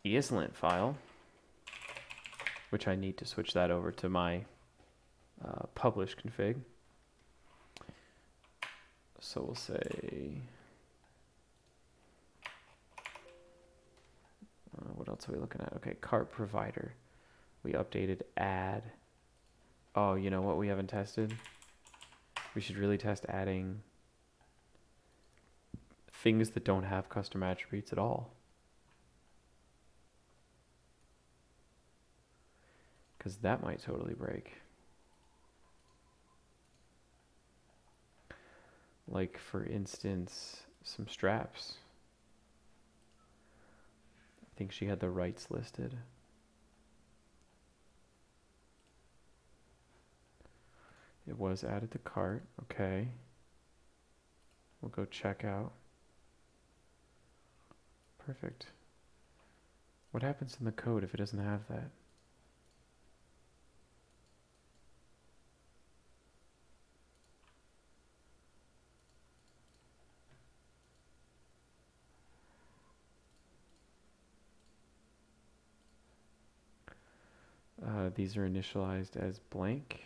ESLint file, which I need to switch that over to my publish config. So we'll say, what else are we looking at? Okay, cart provider. We updated add. Oh, you know what we haven't tested? We should really test adding things that don't have custom attributes at all. Because that might totally break. Like, for instance, some straps. I think she had the rights listed. It was added to cart. Okay. We'll go check out. Perfect. What happens in the code if it doesn't have that? These are initialized as blank.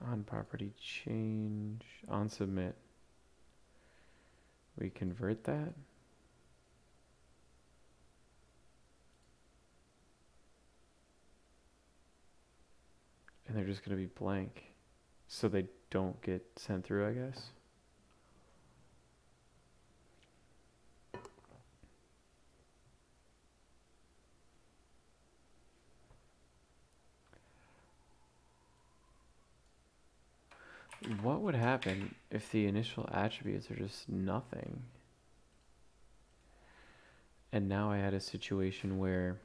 On property change, on submit. We convert that. And they're just going to be blank. So they don't get sent through, I guess. What would happen if the initial attributes are just nothing? And now I had a situation where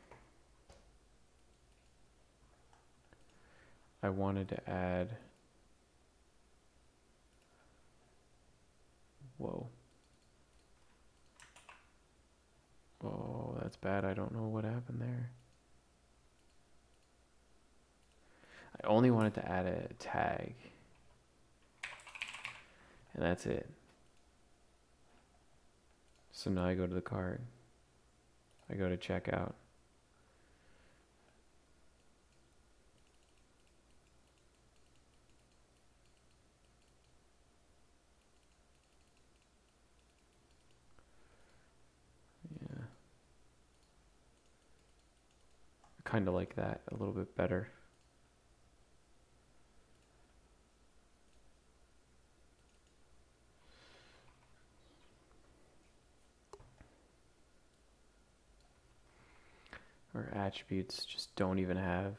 I wanted to add, whoa. Oh, that's bad. I don't know what happened there. I only wanted to add a tag. And that's it. So now I go to the cart. I go to checkout. Yeah. I kind of like that a little bit better. Our attributes just don't even have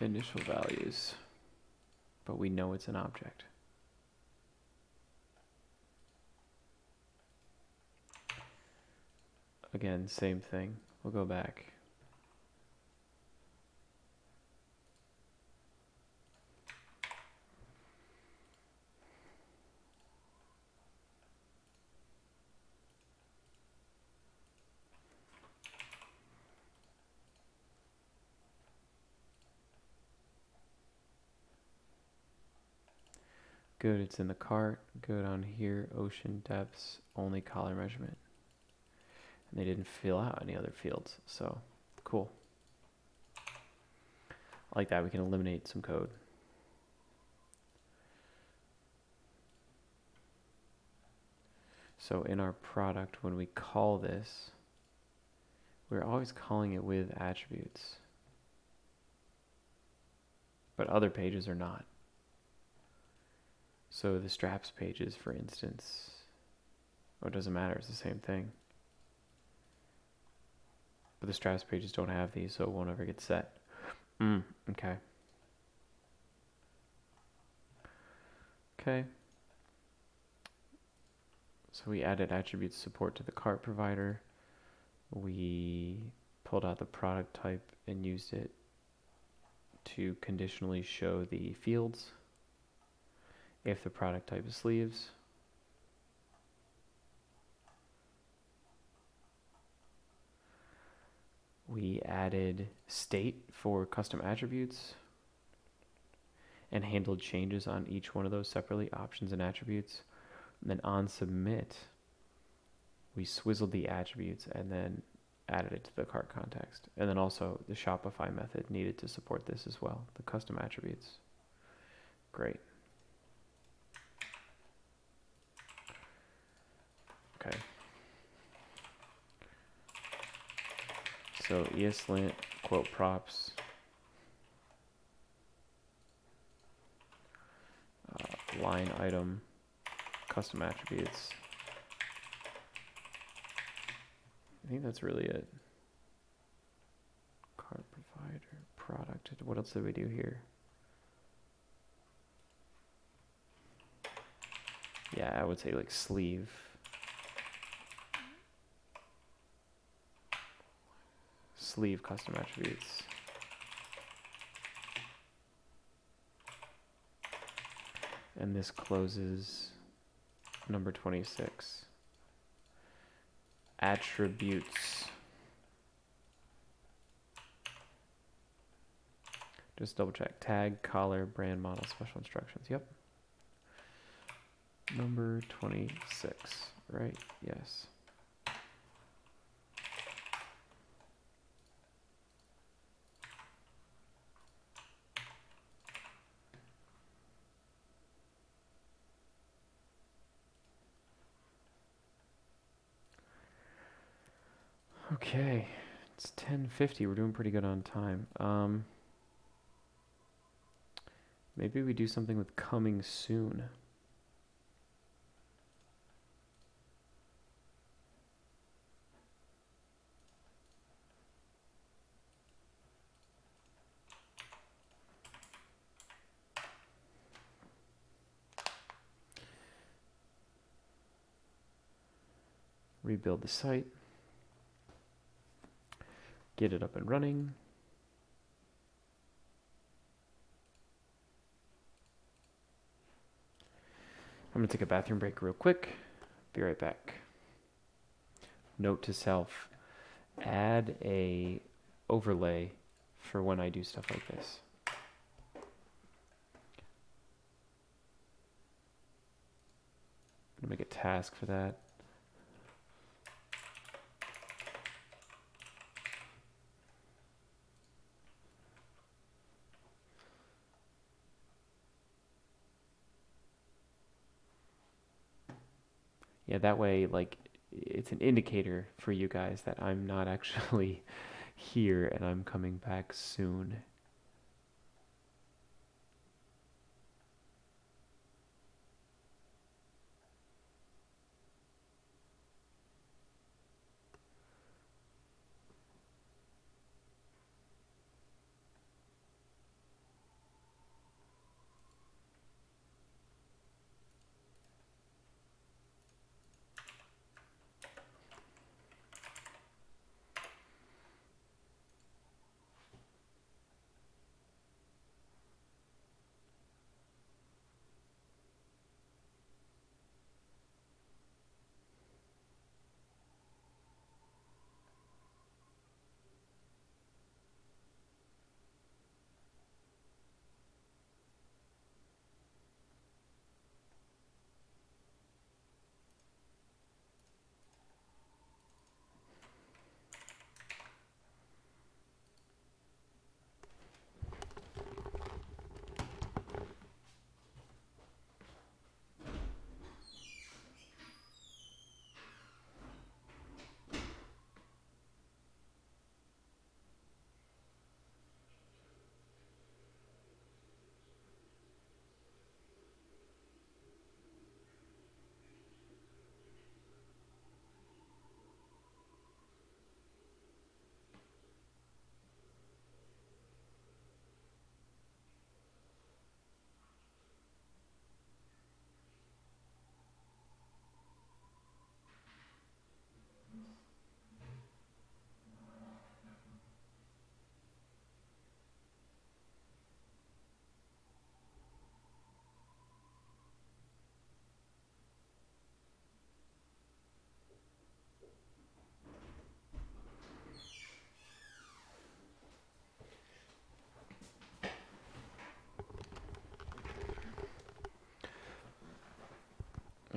initial values, but we know it's an object. Again, same thing. We'll go back. Good, it's in the cart. Good on here, ocean depths, only collar measurement. And they didn't fill out any other fields, so cool. Like that, we can eliminate some code. So in our product, when we call this, we're always calling it with attributes. But other pages are not. So the straps pages, for instance, it doesn't matter, it's the same thing. But the straps pages don't have these, so it won't ever get set. Okay. Okay. So we added attribute support to the cart provider. We pulled out the product type and used it to conditionally show the fields if the product type is sleeves. We added state for custom attributes and handled changes on each one of those separately, options and attributes. And then on submit, we swizzled the attributes and then added it to the cart context. And then also the Shopify method needed to support this as well, the custom attributes. Great. Okay. So ESLint, quote props, line item, custom attributes. I think that's really it. Cart provider, product. What else did we do here? Yeah, I would say like sleeve. Sleeve custom attributes. And this closes number 26. Attributes. Just double check. Tag, collar, brand, model, special instructions. Yep. Number 26, right? Yes. Okay, it's 10:50. We're doing pretty good on time. Maybe we do something with coming soon. Rebuild the site. Get it up and running. I'm going to take a bathroom break real quick. Be right back. Note to self, add a overlay for when I do stuff like this. I'm going to make a task for that. Yeah, that way, like, it's an indicator for you guys that I'm not actually here and I'm coming back soon.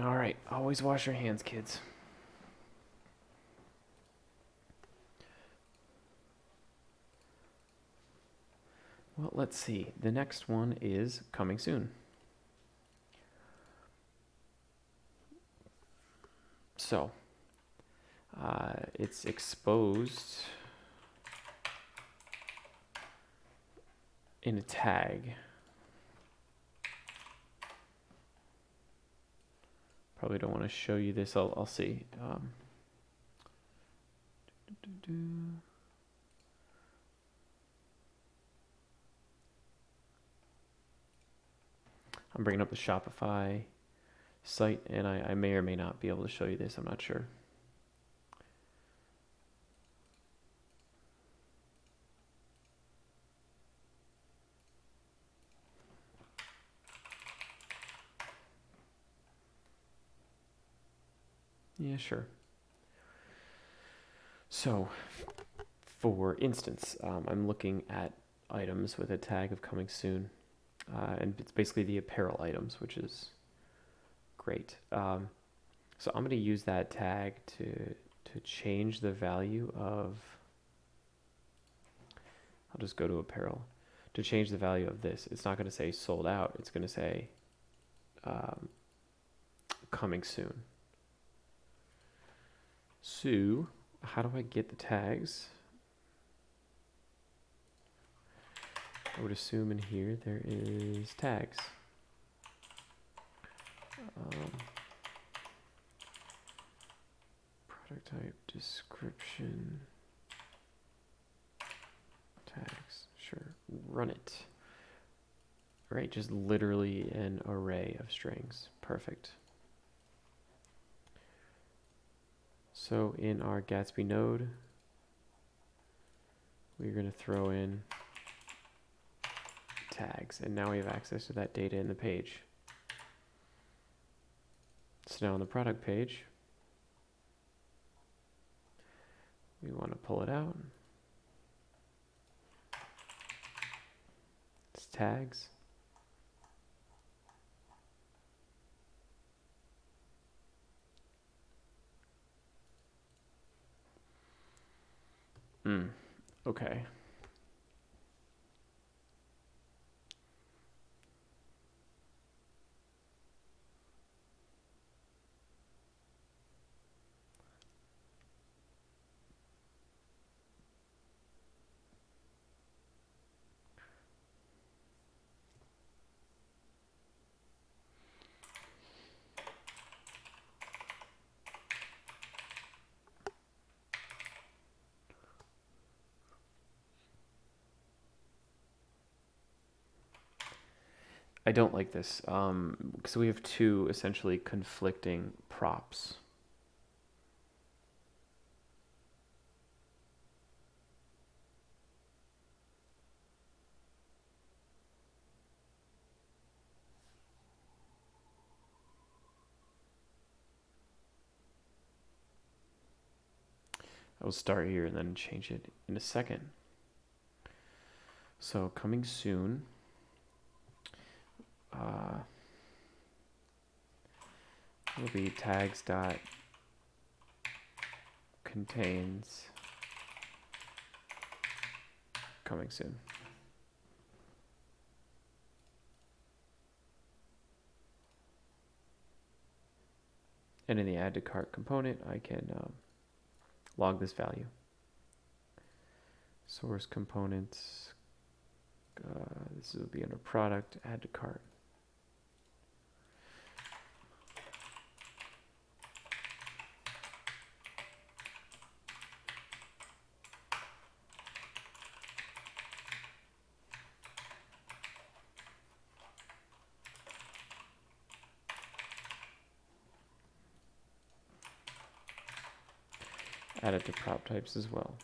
All right, always wash your hands, kids. Well, let's see. The next one is coming soon. So, it's exposed in a tag. Probably don't want to show you this. I'll see. I'm bringing up the Shopify site, and I may or may not be able to show you this. I'm not sure. Yeah, sure. So, for instance, I'm looking at items with a tag of coming soon, and it's basically the apparel items, which is great. So I'm going to use that tag to change the value of. I'll just go to apparel to change the value of this. It's not going to say sold out. It's going to say coming soon. So how do I get the tags? I would assume in here there is tags. Product type, description, tags. Sure, run it. Right, just literally an array of strings. Perfect. So in our Gatsby node, we're going to throw in tags, and now we have access to that data in the page. So now on the product page, we want to pull it out. It's tags. Okay. I don't like this because we have two essentially conflicting props. I will start here and then change it in a second. So coming soon. Will be tags dot contains coming soon. And in the add to cart component, I can log this value. Source components. This will be under product, add to cart. Add it to prop types as well.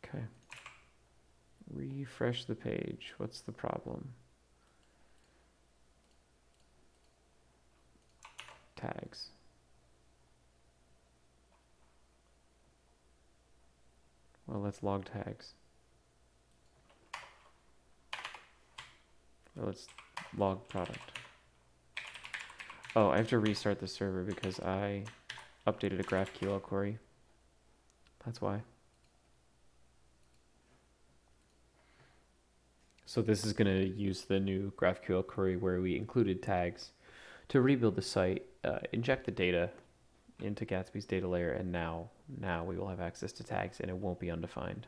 Okay. Refresh the page. What's the problem? Tags. Well, let's log tags. Or let's log product. Oh, I have to restart the server because I updated a GraphQL query. That's why. So this is going to use the new GraphQL query where we included tags to rebuild the site, inject the data into Gatsby's data layer, and now we will have access to tags and it won't be undefined.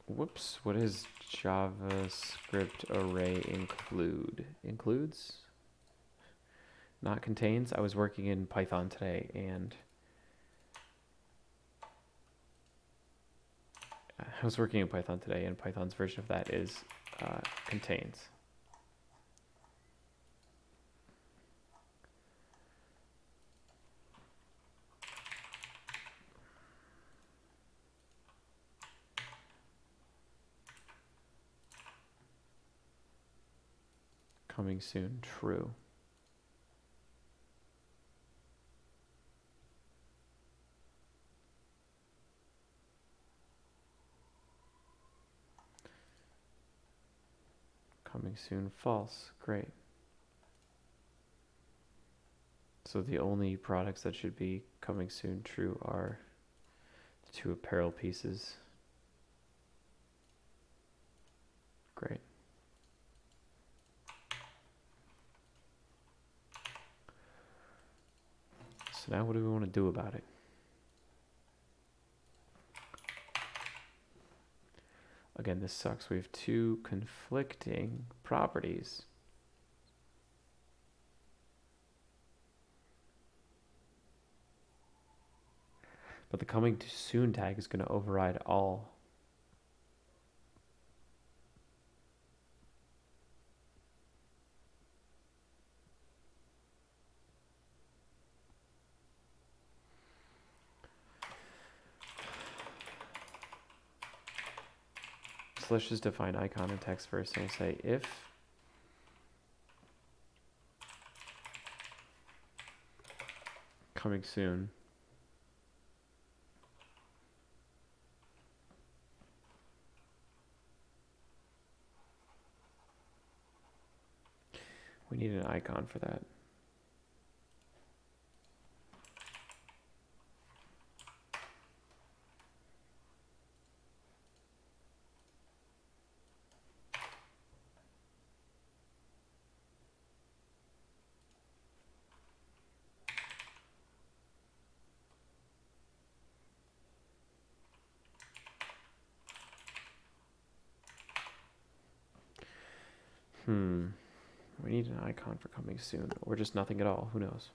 Whoops, what is JavaScript array include? Includes? Not contains? I was working in Python today and Python's version of that is contains. coming soon, true. Coming soon, false. Great. So the only products that should be coming soon, true, are the 2 apparel pieces. Great. So now what do we want to do about it? Again, this sucks. We have 2 conflicting properties. But the coming soon tag is going to override all. So let's just define icon and text first, and we'll say if coming soon we need an icon for that. We need an icon for coming soon, or just nothing at all. Who knows?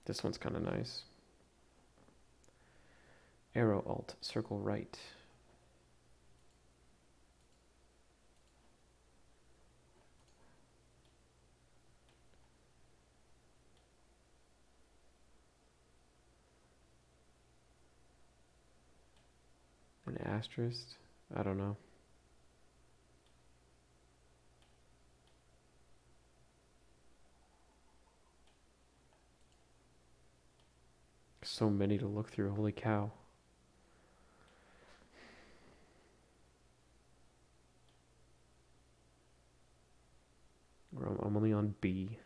This one's kind of nice. Arrow, Alt, circle right. An asterisk? I don't know. So many to look through, holy cow. I'm only on B.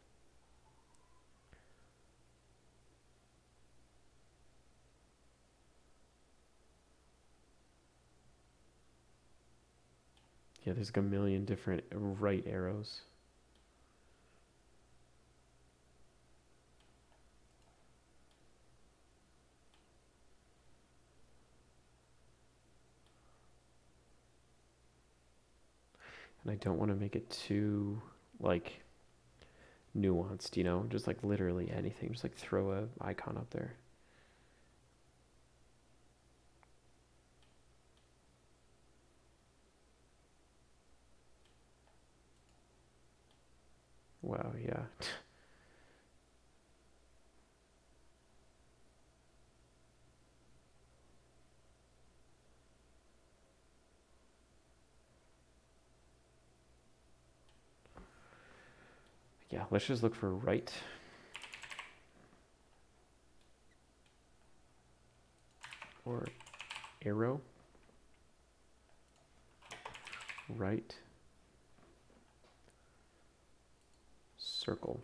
Yeah, there's like a million different right arrows. And I don't want to make it too, like, nuanced, you know? Just, like, literally anything. Just, like, throw a icon up there. Wow, yeah. Yeah, let's just look for right. Or arrow. Right. Circle.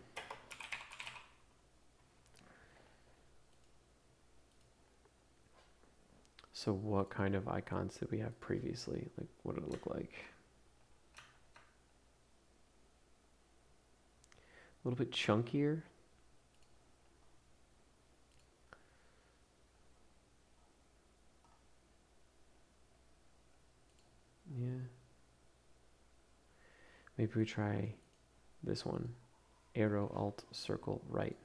So what kind of icons did we have previously? Like, what did it look like? A little bit chunkier. Yeah. Maybe we try this one. Arrow, Alt, circle, right.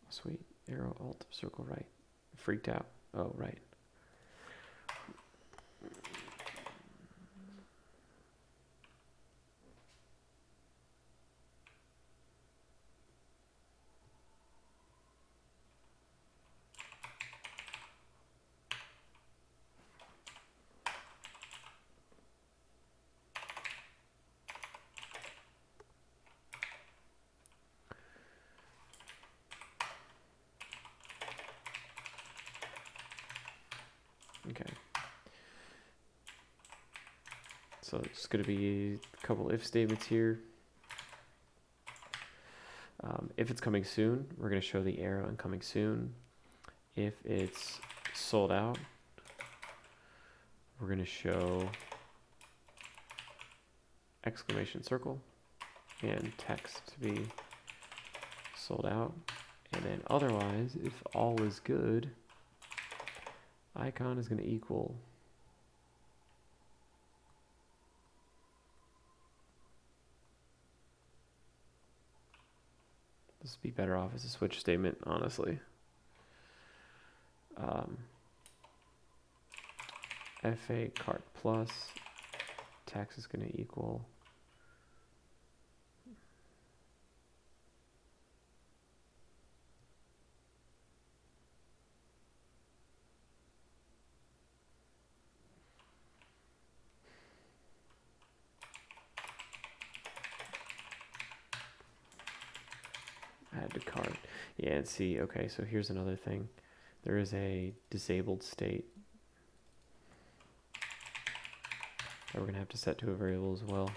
Sweet. Arrow, Alt, circle, right. Freaked out. Oh, right. Okay. So it's going to be a couple if statements here. If it's coming soon, we're going to show the arrow and coming soon. If it's sold out, we're going to show exclamation circle and text to be sold out. And then otherwise, if all is good, icon is going to equal this would be better off as a switch statement, honestly. FA cart plus tax is going to equal add to cart. Yeah, and see, okay, so here's another thing. There is a disabled state that we're going to have to set to a variable as well.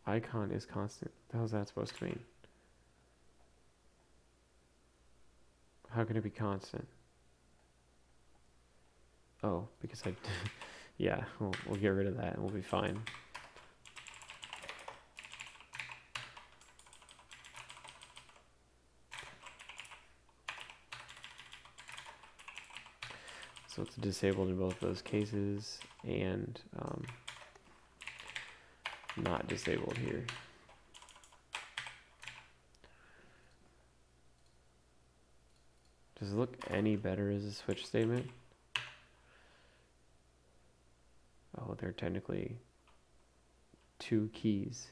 Icon is constant. What the hell is that supposed to mean? How can it be constant? Oh, because I... yeah, we'll get rid of that and we'll be fine. So it's disabled in both those cases and not disabled here. Does it look any better as a switch statement? Oh, they're technically two keys.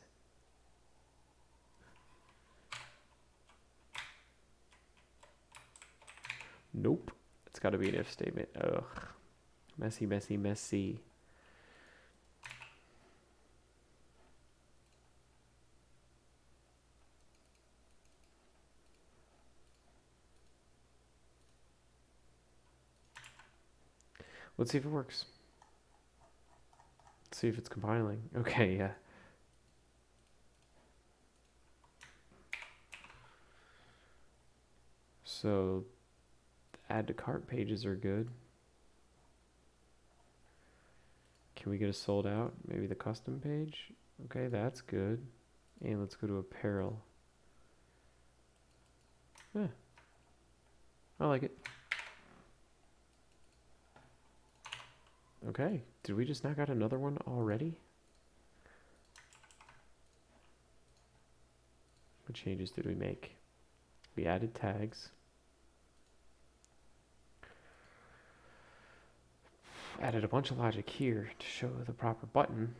Nope. It's got to be an if statement. Ugh. Messy, messy, messy. Let's see if it works. Let's see if it's compiling. Okay, yeah. So, add to cart pages are good. Can we get a sold out? Maybe the custom page? Okay, that's good. And let's go to apparel. Yeah. I like it. Okay, did we just knock out another one already? What changes did we make? We added tags. Added a bunch of logic here to show the proper button.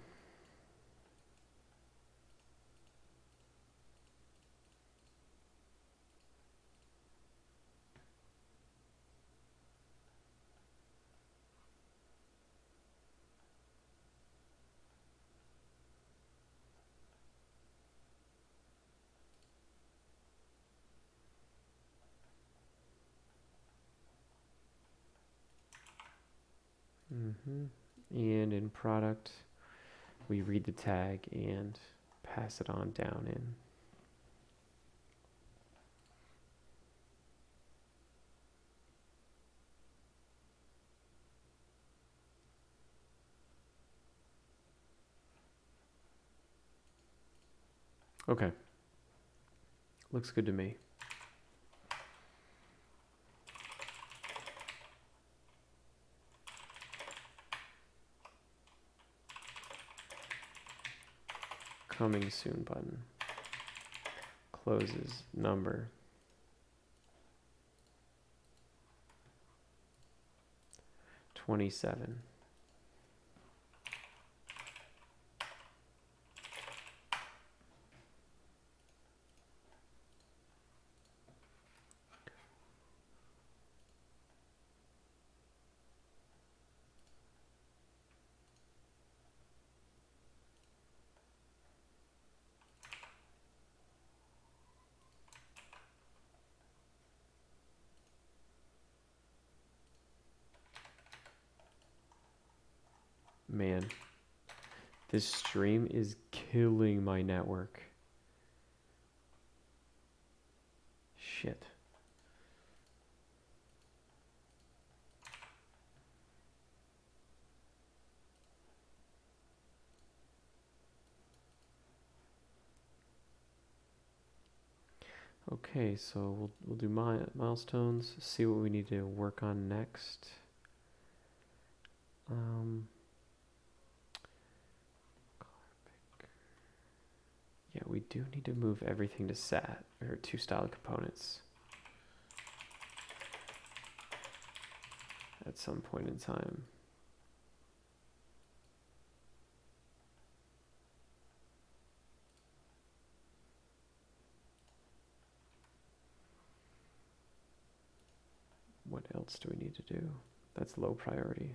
And in product, we read the tag and pass it on down in. Okay. Looks good to me. Coming soon button. Closes number. $27. Man, this stream is killing my network. Shit. Okay, so we'll do milestones, see what we need to work on next. Yeah, we do need to move everything to SAT, or to styled components, at some point in time. What else do we need to do? That's low priority.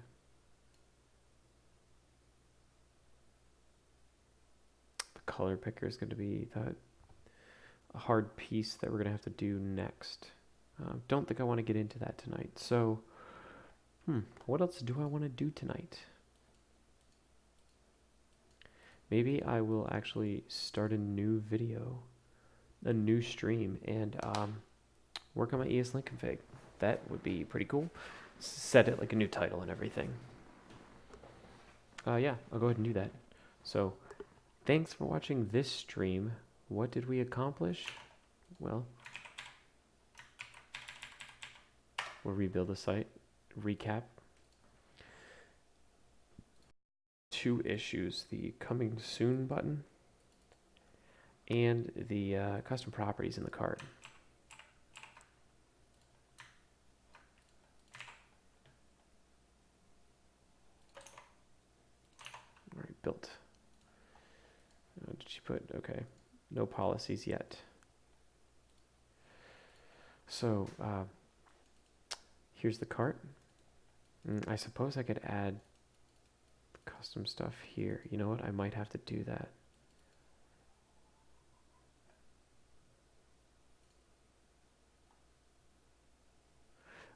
The color picker is going to be a hard piece that we're going to have to do next. Don't think I want to get into that tonight. So, what else do I want to do tonight? Maybe I will actually start a new video, a new stream, and work on my ESLint config. That would be pretty cool. Set it like a new title and everything. Yeah, I'll go ahead and do that. So, thanks for watching this stream. What did we accomplish? Well, we'll rebuild the site, recap. 2 issues, the coming soon button and the custom properties in the cart. All right, built. Did she put, okay, no policies yet. So here's the cart. I suppose I could add custom stuff here. You know what? I might have to do that.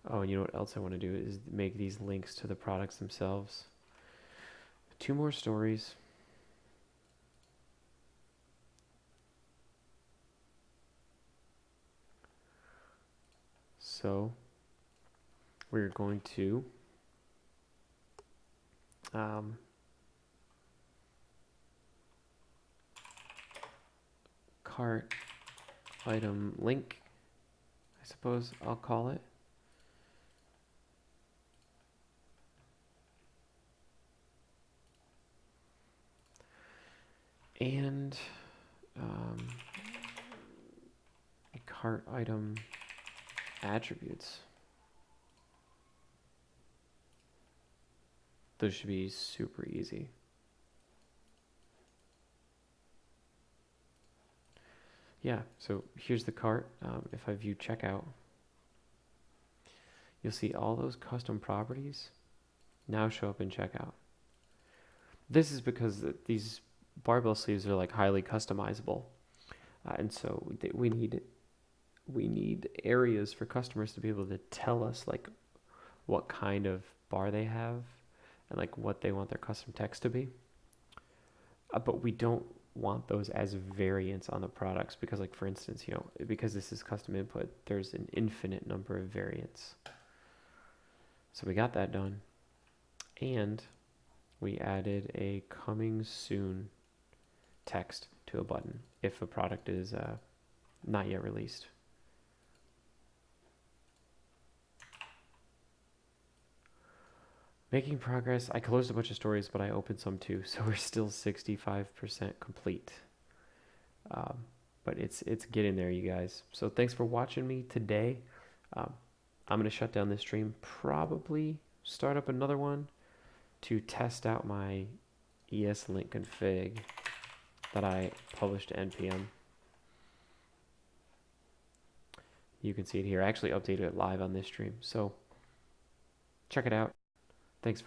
Oh, and you know what else I want to do is make these links to the products themselves. 2 more stories. So we're going to cart item link, I suppose I'll call it. And cart item attributes. Those should be super easy. Yeah, so here's the cart. If I view checkout, you'll see all those custom properties now show up in checkout. This is because these barbell sleeves are like highly customizable. And so we need areas for customers to be able to tell us like what kind of bar they have and like what they want their custom text to be. But we don't want those as variants on the products because, like, for instance, you know, because this is custom input, there's an infinite number of variants. So we got that done. And we added a coming soon text to a button if a product is not yet released. Making progress. I closed a bunch of stories, but I opened some too, so we're still 65% complete. But it's getting there, you guys. So thanks for watching me today. I'm going to shut down this stream, probably start up another one to test out my ESLint config that I published to NPM. You can see it here. I actually updated it live on this stream, so check it out. Thanks for